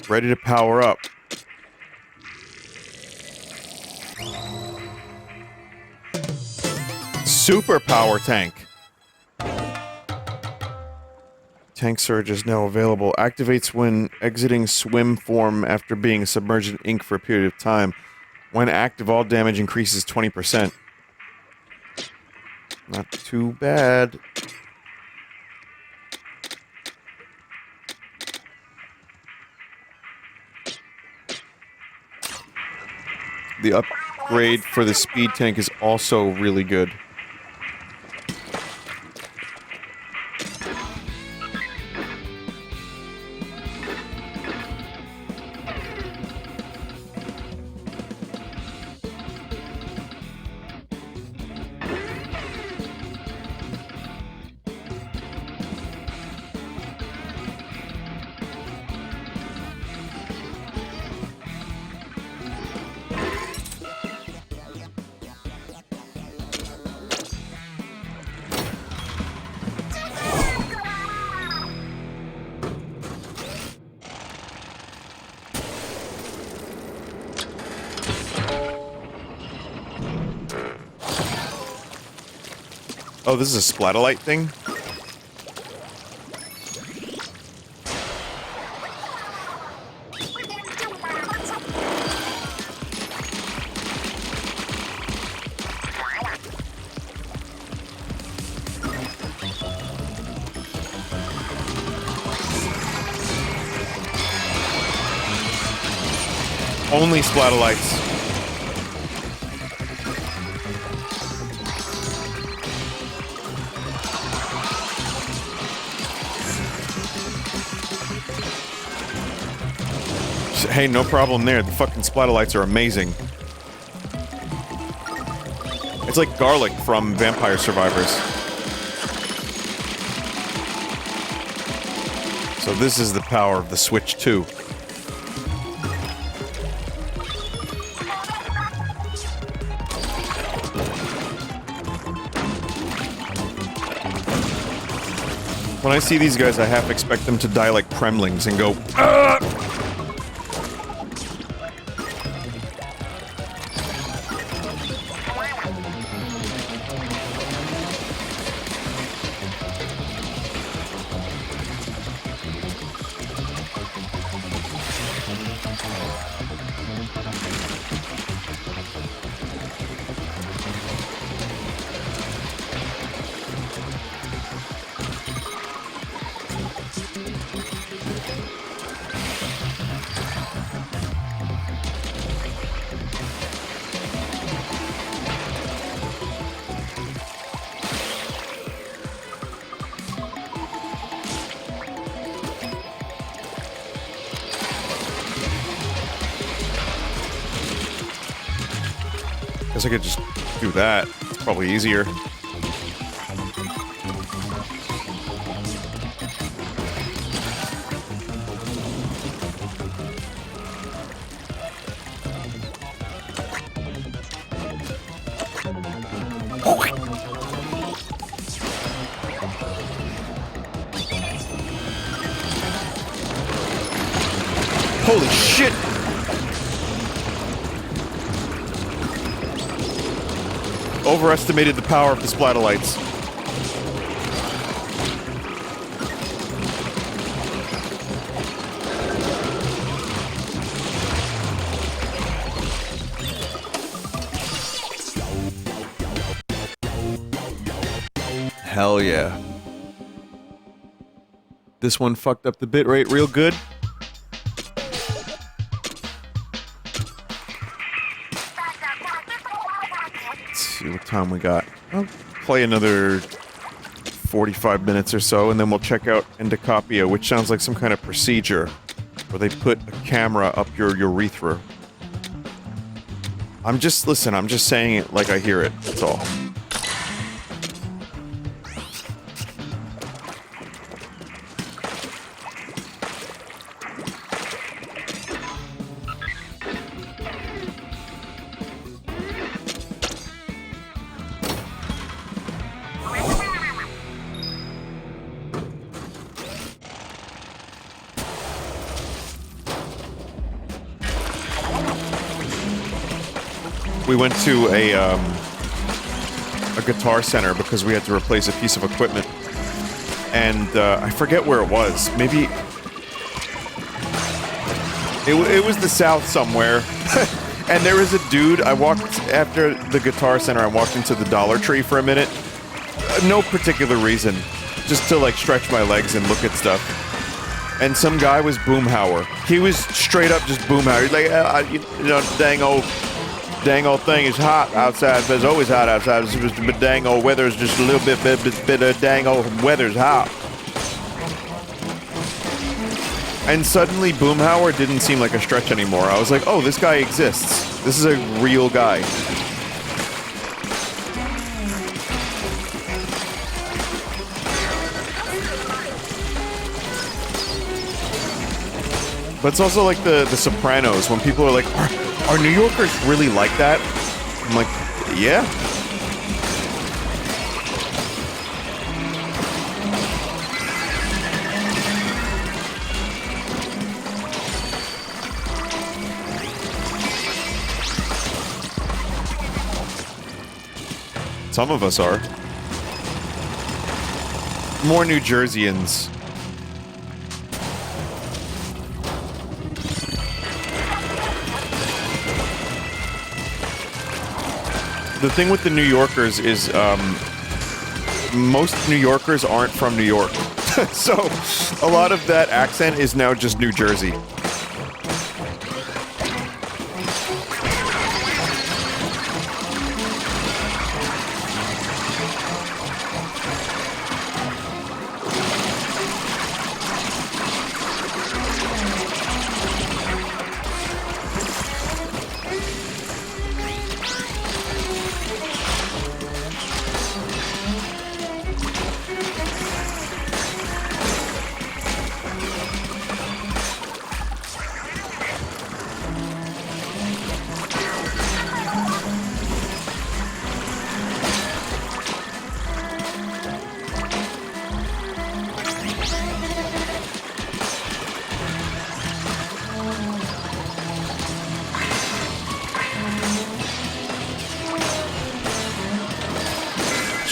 Ready to power up. Super power tank. Tank surge is now available. Activates when exiting swim form after being submerged in ink for a period of time. When active, all damage increases 20%. Not too bad. The upgrade for the speed tank is also really good. Oh, this is a splatolite thing? Only splatolites. Hey, no problem there. The fucking splatolites are amazing. It's like garlic from Vampire Survivors. So this is the power of the Switch 2. When I see these guys, I half expect them to die like Kremlings and go, "Ah!" Guess I could just do that. It's probably easier. Holy shit! Overestimated the power of the splatolites. Hell yeah. This one fucked up the bitrate real good. See what time we got. I'll play another 45 minutes or so, and then we'll check out Endocopia, which sounds like some kind of procedure where they put a camera up your urethra. I'm just saying it like I hear it, that's all. We went to a Guitar Center because we had to replace a piece of equipment, and I forget where it was. Maybe it was the South somewhere. And there was a dude. I walked after the Guitar Center. I walked into the Dollar Tree for a minute. No particular reason, just to like stretch my legs and look at stuff. And some guy was boomhauer. He was straight up just boomhauer. He's like, you know, dang old thing is hot outside. It's always hot outside. It's just, but dang old weather's just a little bit of dang old weather's hot. And suddenly boomhauer didn't seem like a stretch anymore. I was like, oh, this guy exists. This is a real guy. But it's also like the Sopranos, when people are like, are New Yorkers really like that? I'm like, yeah. Some of us are. more New Jerseyans. The thing with the New Yorkers is, most New Yorkers aren't from New York. So, a lot of that accent is now just New Jersey.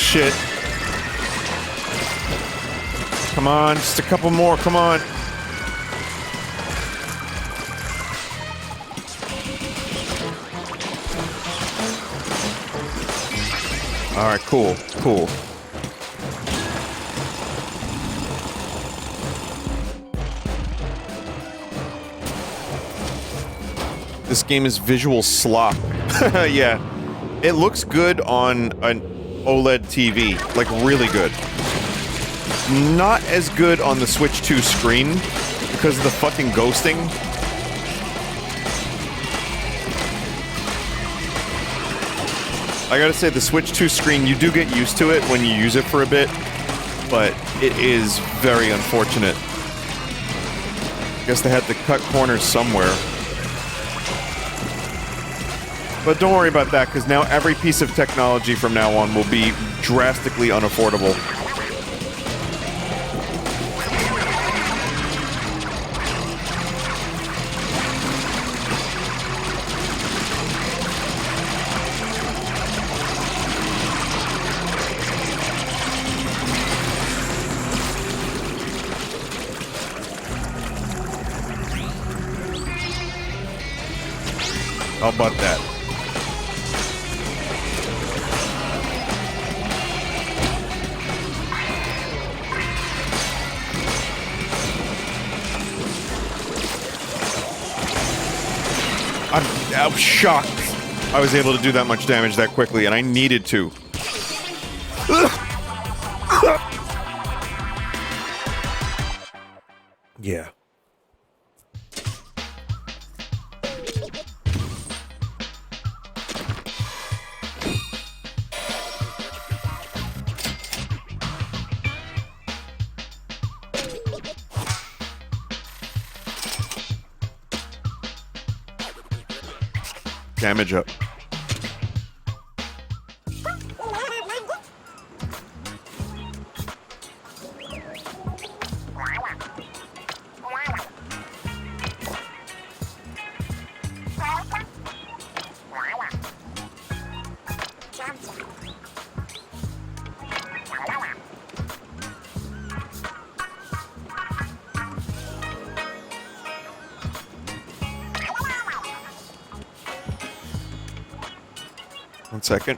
Shit. Come on, just a couple more, come on. Alright, cool, cool. This game is visual slop. Yeah. It looks good on an OLED TV. Like, really good. Not as good on the Switch 2 screen because of the fucking ghosting. I gotta say, the Switch 2 screen, you do get used to it when you use it for a bit, but it is very unfortunate. I guess they had to cut corners somewhere. But don't worry about that, because now every piece of technology from now on will be drastically unaffordable. How about that? I'm shocked I was able to do that much damage that quickly, and I needed to. Yeah. Damage up. One second.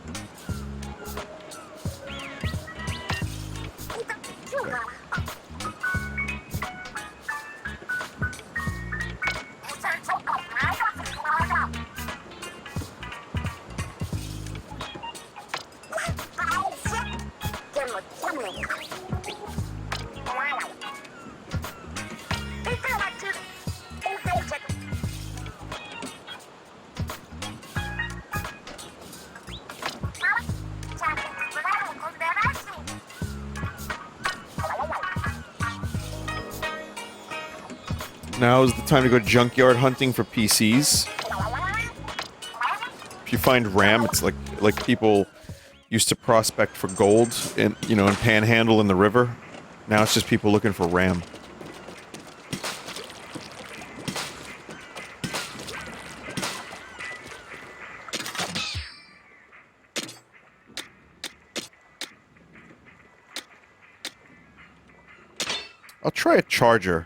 Now is the time to go junkyard hunting for PCs. If you find RAM, it's like people used to prospect for gold in, you know, in Panhandle in the river. Now it's just people looking for RAM. I'll try a charger.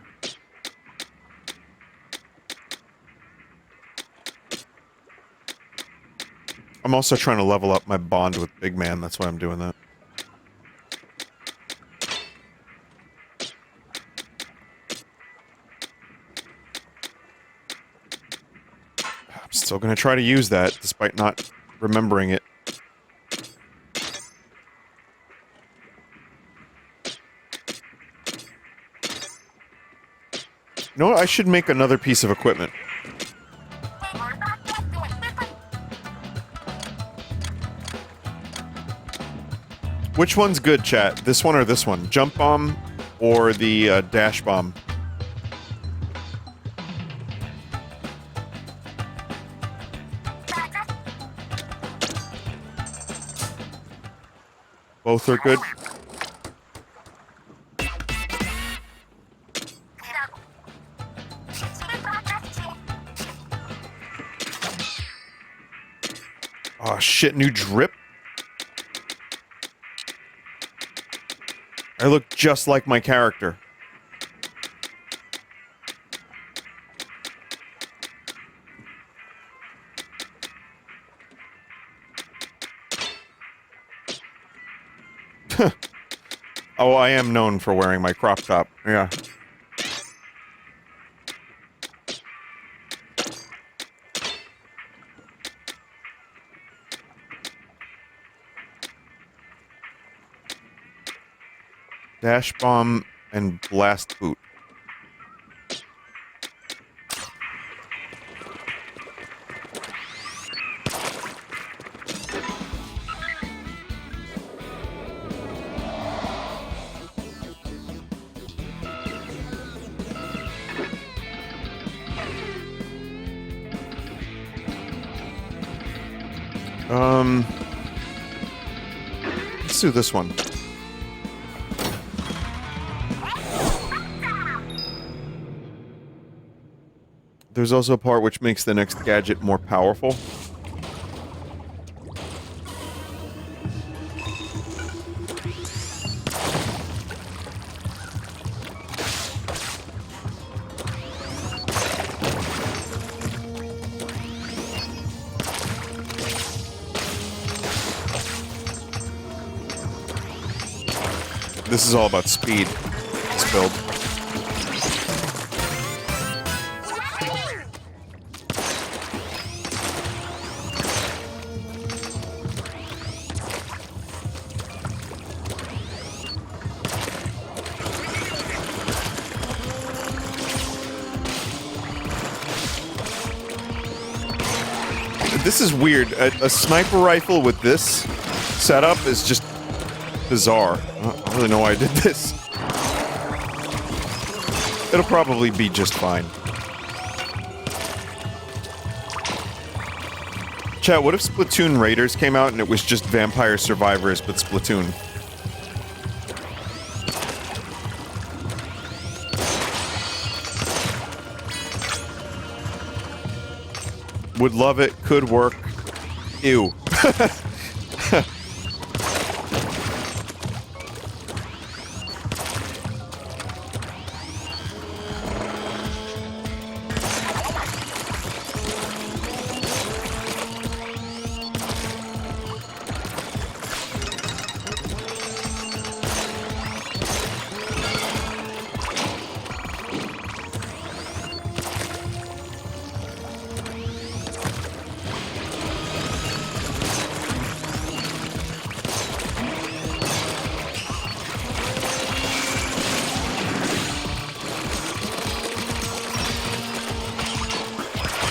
I'm also trying to level up my bond with Big Man, that's why I'm doing that. I'm still gonna try to use that, despite not remembering it. You know what? I should make another piece of equipment. Which one's good, chat? This one or this one? Jump bomb or the dash bomb? Both are good. Oh shit, new drip? I look just like my character. Oh, I am known for wearing my crop top. Yeah. Dash bomb and blast boot. Let's do this one. There's also a part which makes the next gadget more powerful. This is all about speed. This build. This is weird. A sniper rifle with this setup is just bizarre. I don't really know why I did this. It'll probably be just fine. Chat, what if Splatoon Raiders came out and it was just Vampire Survivors but Splatoon? Would love it, could work. Ew.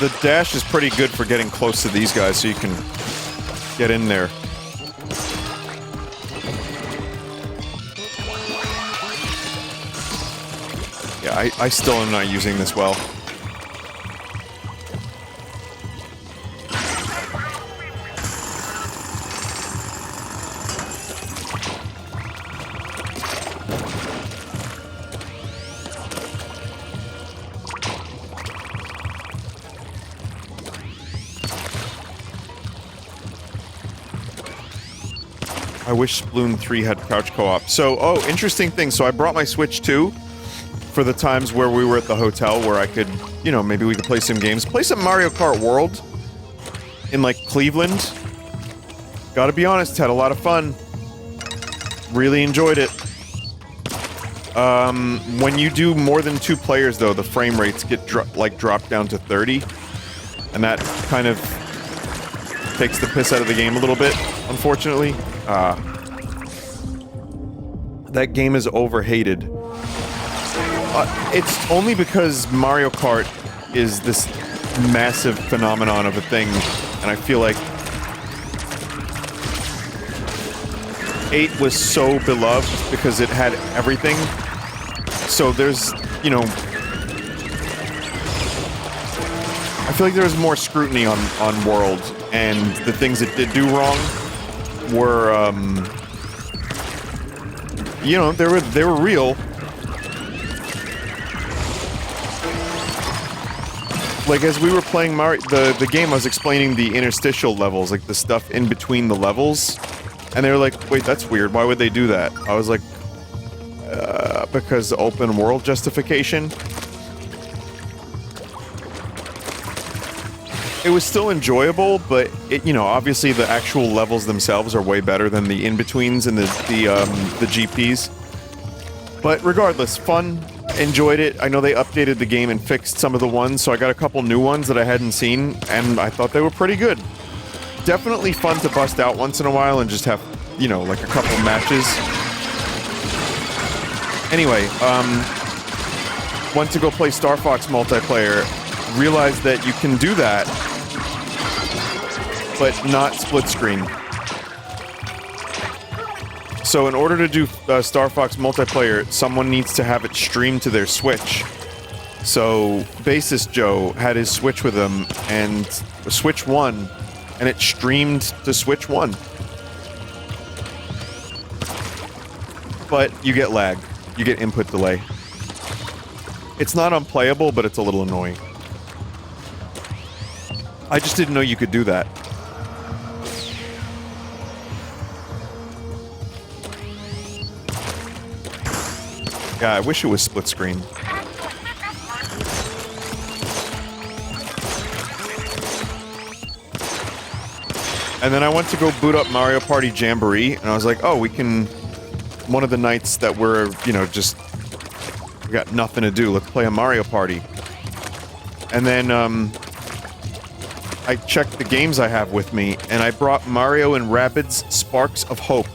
The dash is pretty good for getting close to these guys so you can get in there. Yeah, I still am not using this well. I wish Splatoon 3 had couch co-op. So, oh, interesting thing. So I brought my Switch too, for the times where we were at the hotel where I could, you know, maybe we could play some games. Play some Mario Kart World in, like, Cleveland. Gotta be honest, had a lot of fun. Really enjoyed it. When you do more than 2 players, though, the frame rates get dropped down to 30. And that kind of takes the piss out of the game a little bit, unfortunately. That game is overhated. It's only because Mario Kart is this massive phenomenon of a thing, and I feel like 8 was so beloved because it had everything. So there's, you know... I feel like there was more scrutiny on World, and the things it did do wrong were, you know, they were real. Like, as we were playing Mario, the game, I was explaining the interstitial levels, like the stuff in between the levels, and they were like, wait, that's weird, why would they do that? I was like, because open world justification. It was still enjoyable, but it, you know, obviously the actual levels themselves are way better than the in-betweens and the GPs. But regardless, fun. Enjoyed it. I know they updated the game and fixed some of the ones, so I got a couple new ones that I hadn't seen, and I thought they were pretty good. Definitely fun to bust out once in a while and just have, you know, like a couple matches. Anyway, went to go play Star Fox multiplayer, realized that you can do that, but not split screen. So in order to do Star Fox multiplayer, someone needs to have it streamed to their Switch. So Bassist Joe had his Switch with him, and Switch 1, and it streamed to Switch 1. But you get lag. You get input delay. It's not unplayable, but it's a little annoying. I just didn't know you could do that. Yeah, I wish it was split screen. And then I went to go boot up Mario Party Jamboree, and I was like, oh, we can... One of the nights that we're, you know, just... We got nothing to do, let's play a Mario Party. And then, I checked the games I have with me, and I brought Mario and Rabbids Sparks of Hope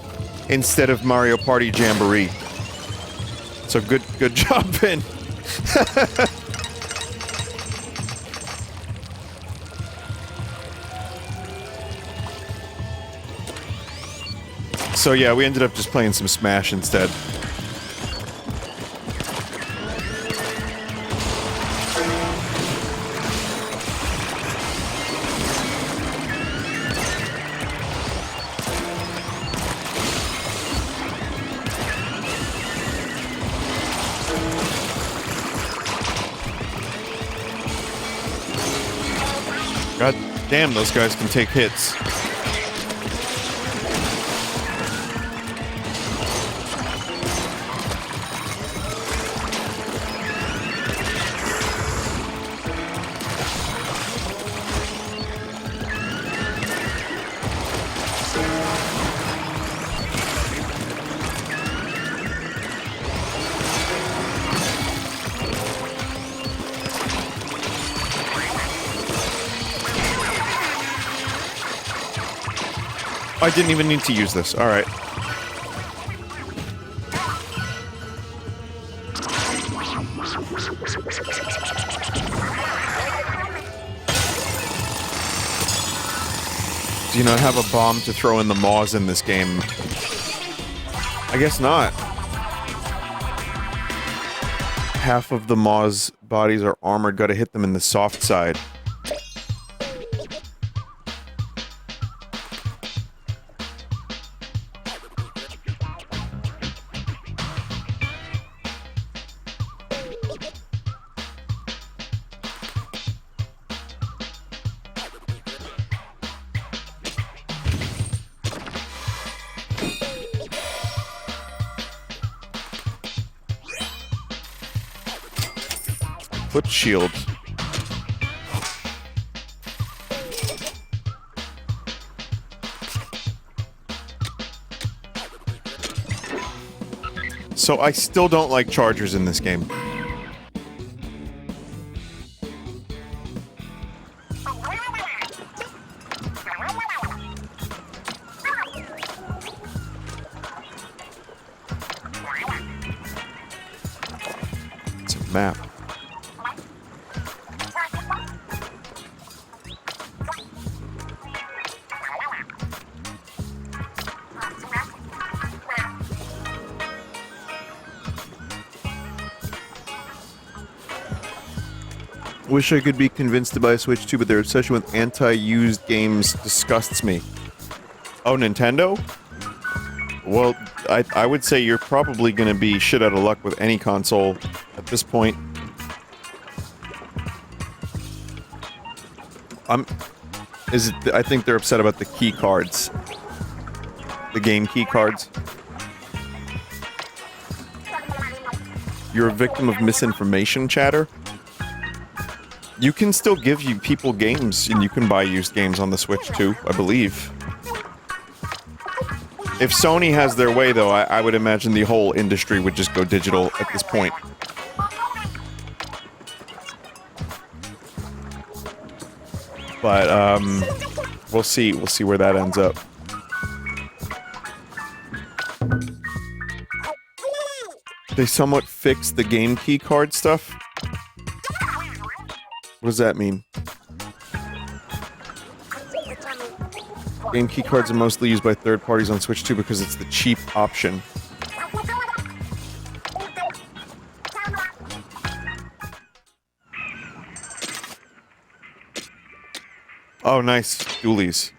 instead of Mario Party Jamboree. So good job, Vin. So yeah, we ended up just playing some Smash instead. God damn, those guys can take hits. I didn't even need to use this. All right. Do you not have a bomb to throw in the maws in this game? I guess not. Half of the maws' bodies are armored. Gotta hit them in the soft side. Foot shield. So I still don't like chargers in this game. It's a map. Wish I could be convinced to buy a Switch too, but their obsession with anti-used games disgusts me. Oh, Nintendo? Well, I would say you're probably gonna be shit out of luck with any console at this point. I think they're upset about the key cards. The game key cards. You're a victim of misinformation, chatter? You can still give people games, and you can buy used games on the Switch too, I believe. If Sony has their way, though, I would imagine the whole industry would just go digital at this point. But, we'll see where that ends up. They somewhat fixed the game key card stuff. What does that mean? Game key cards are mostly used by third parties on Switch 2 because it's the cheap option. Oh, nice. Dualies.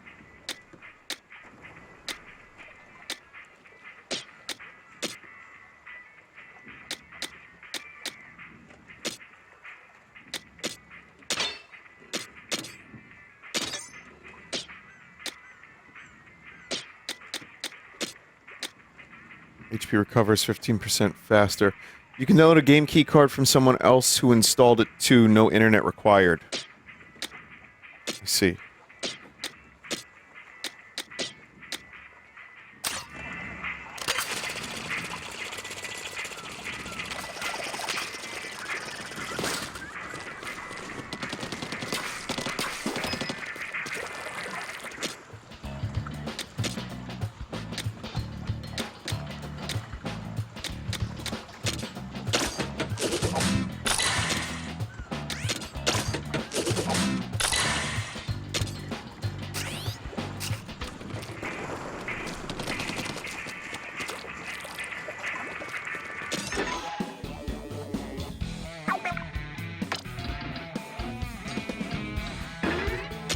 HP recovers 15% faster. You can download a game key card from someone else who installed it too. No internet required. I see.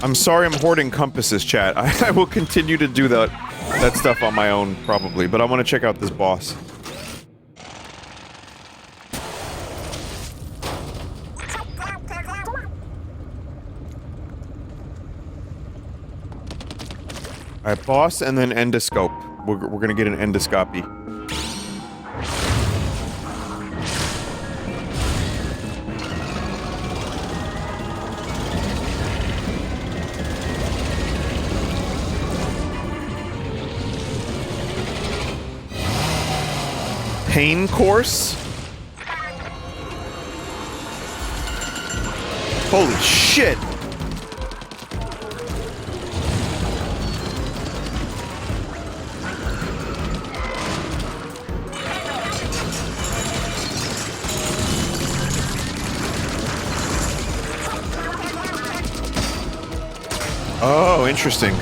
I'm sorry I'm hoarding compasses, chat. I will continue to do that stuff on my own, probably, but I want to check out this boss. Alright, boss and then endoscope. We're gonna get an endoscopy. Pain course? Holy shit! Oh, interesting.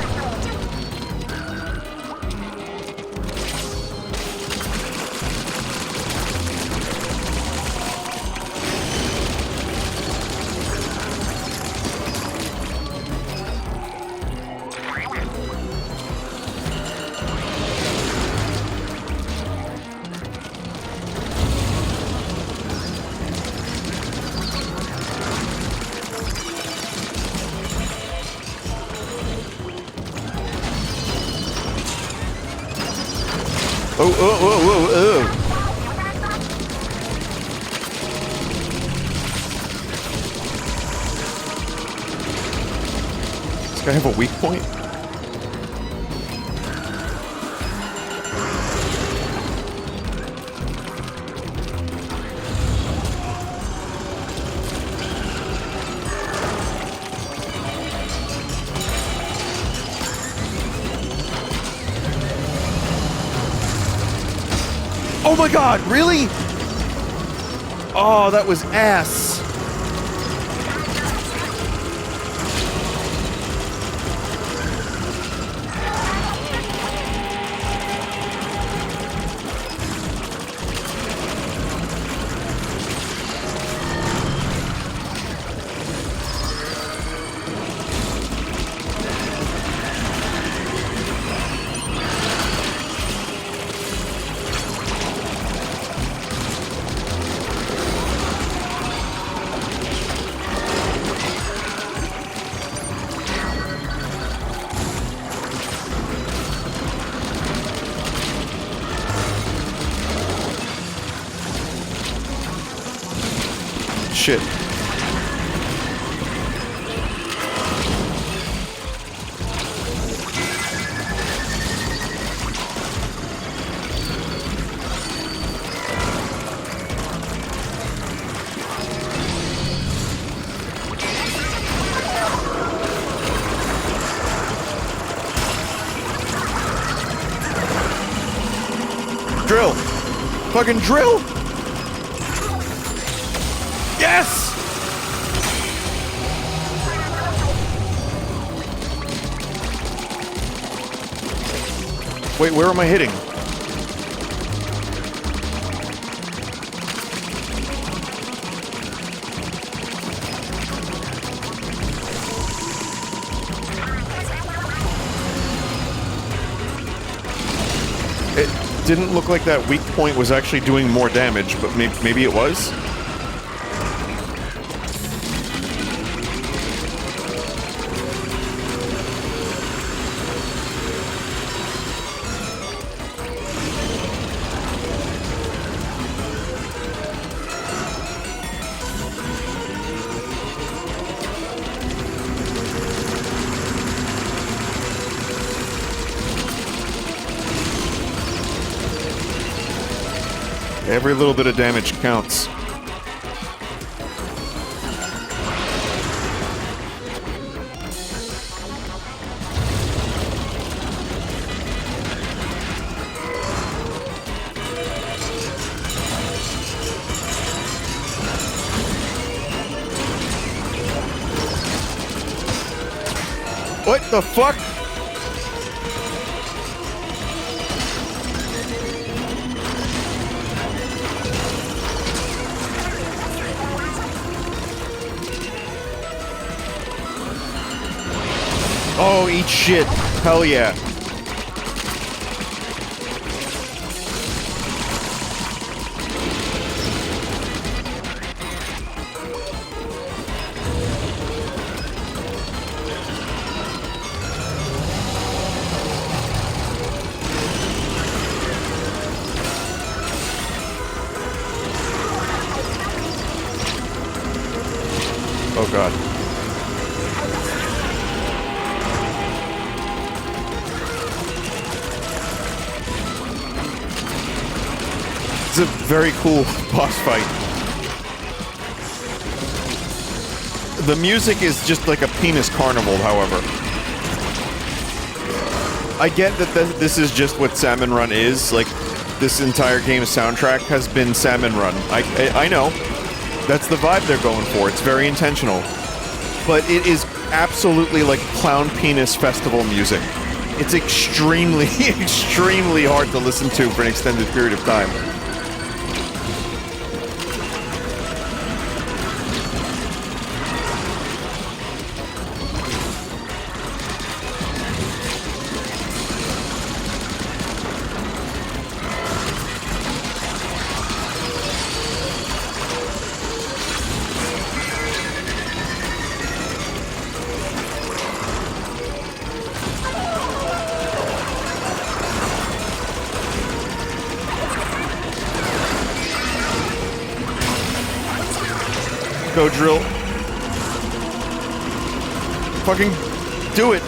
Does I have a weak point? Oh my god, really? Oh, that was ass. Shit. Drill! Fucking drill! Yes! Wait, where am I hitting? It didn't look like that weak point was actually doing more damage, but maybe it was? Every little bit of damage counts. What the fuck? Oh, eat shit. Hell yeah. Oh god. It's a very cool boss fight. The music is just like a penis carnival, however. I get that this is just what Salmon Run is. Like, this entire game's soundtrack has been Salmon Run. I know. That's the vibe they're going for. It's very intentional. But it is absolutely like clown penis festival music. It's extremely, extremely hard to listen to for an extended period of time. Go drill. Fucking Do it!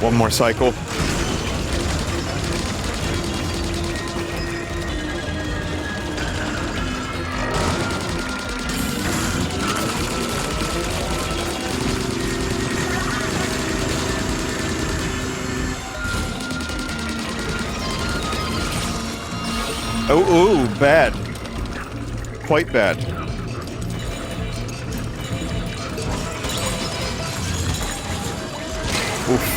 One more cycle. Oh, ooh, bad. Quite bad. Oof.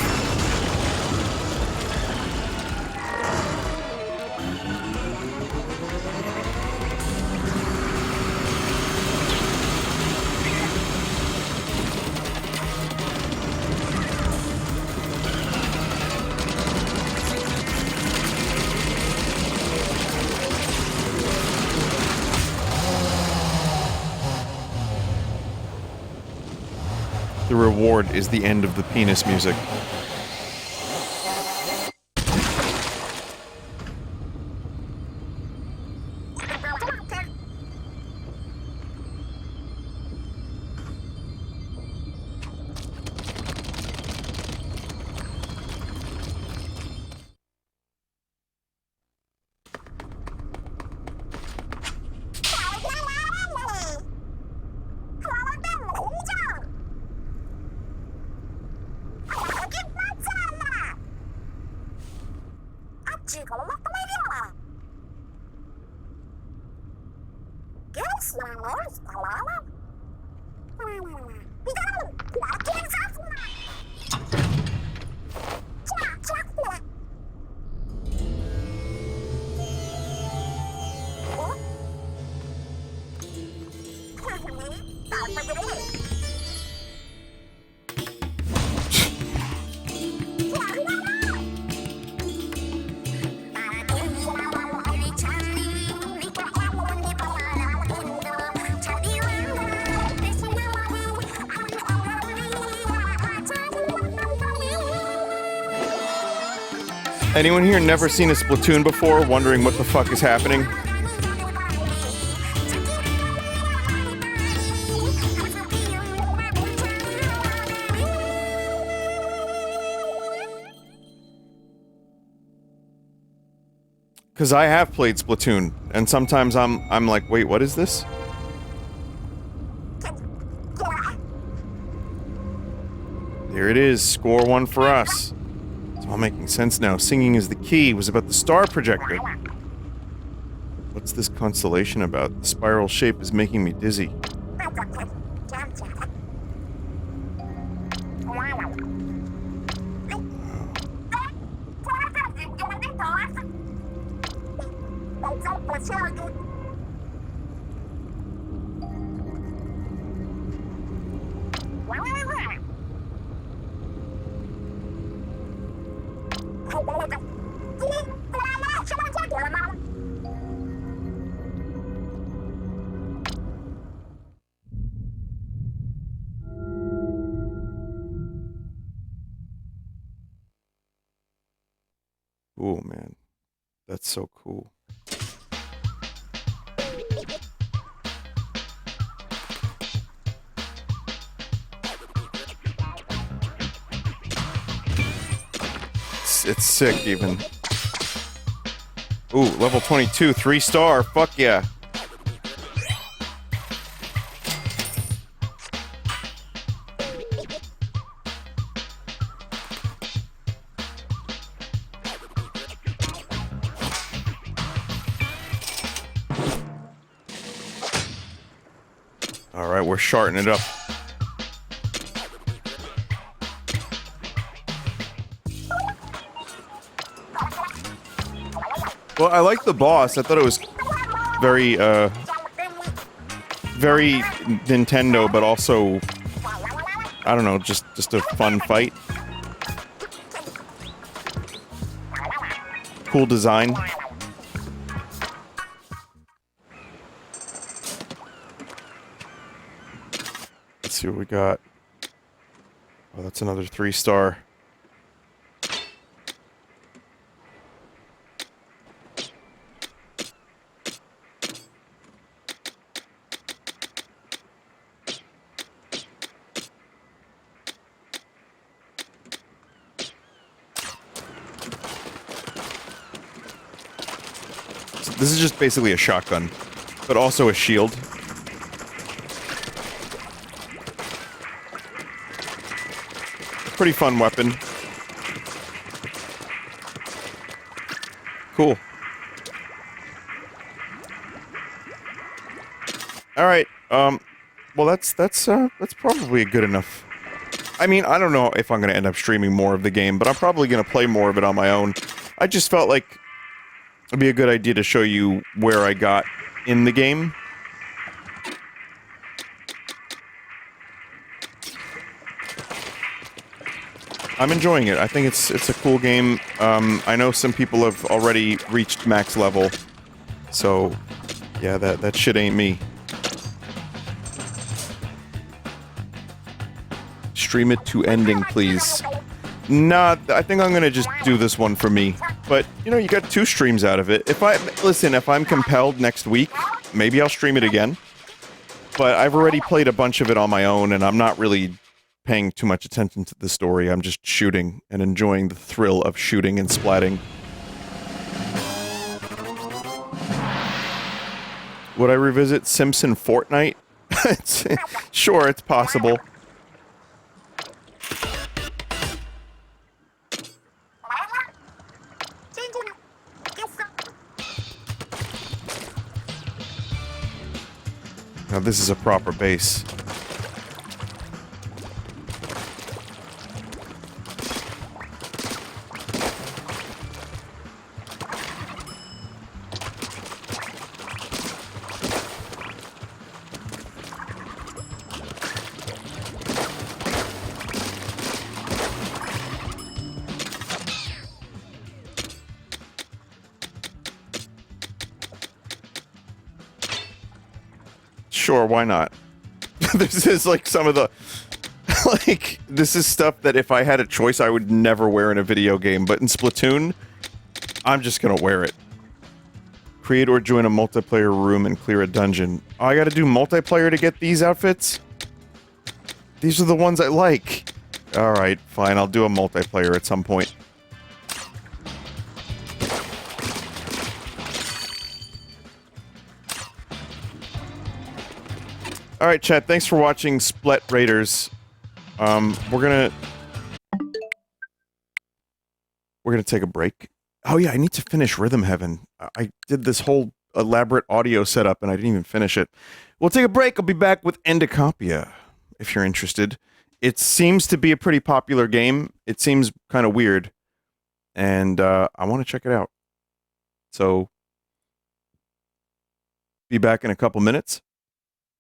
The reward is the end of the penis music. Anyone here never seen a Splatoon before, wondering what the fuck is happening? Because I have played Splatoon, and sometimes I'm like, wait, what is this? There it is, score one for us. It's all making sense now. Singing is the key. It was about the star projector. What's this constellation about? The spiral shape is making me dizzy. Oh man, that's so cool. It's sick even. Ooh, level 22, 3-star, fuck yeah. Alright, we're sharting it up. Well, I like the boss. I thought it was very, very Nintendo, but also, I don't know, just a fun fight. Cool design. see what we got. Oh, that's another 3-star. So this is just basically a shotgun, but also a shield. Pretty fun weapon. Cool. All right. Well, that's probably a good enough. I mean, I don't know if I'm going to end up streaming more of the game, but I'm probably going to play more of it on my own. I just felt like it'd be a good idea to show you where I got in the game. I'm enjoying it. I think it's a cool game. I know some people have already reached max level, so yeah, that shit ain't me. Stream it to ending, please. Nah, I think I'm gonna just do this one for me. But you know, you got 2 streams out of it. If I'm compelled next week, maybe I'll stream it again. But I've already played a bunch of it on my own, and I'm not really paying too much attention to the story. I'm just shooting and enjoying the thrill of shooting and splatting. Would I revisit Simpson Fortnite? Sure, it's possible. Now this is a proper base. Sure, why not? This is like some of the... like, this is stuff that if I had a choice I would never wear in a video game, but in Splatoon, I'm just gonna wear it. Create or join a multiplayer room and clear a dungeon. Oh, I gotta do multiplayer to get these outfits? These are the ones I like. Alright, fine, I'll do a multiplayer at some point. Alright, chat, thanks for watching Split Raiders. We're gonna take a break. Oh yeah, I need to finish Rhythm Heaven. I did this whole elaborate audio setup and I didn't even finish it. We'll take a break, I'll be back with Endocopia, if you're interested. It seems to be a pretty popular game. It seems kind of weird. And, I want to check it out. So, be back in a couple minutes.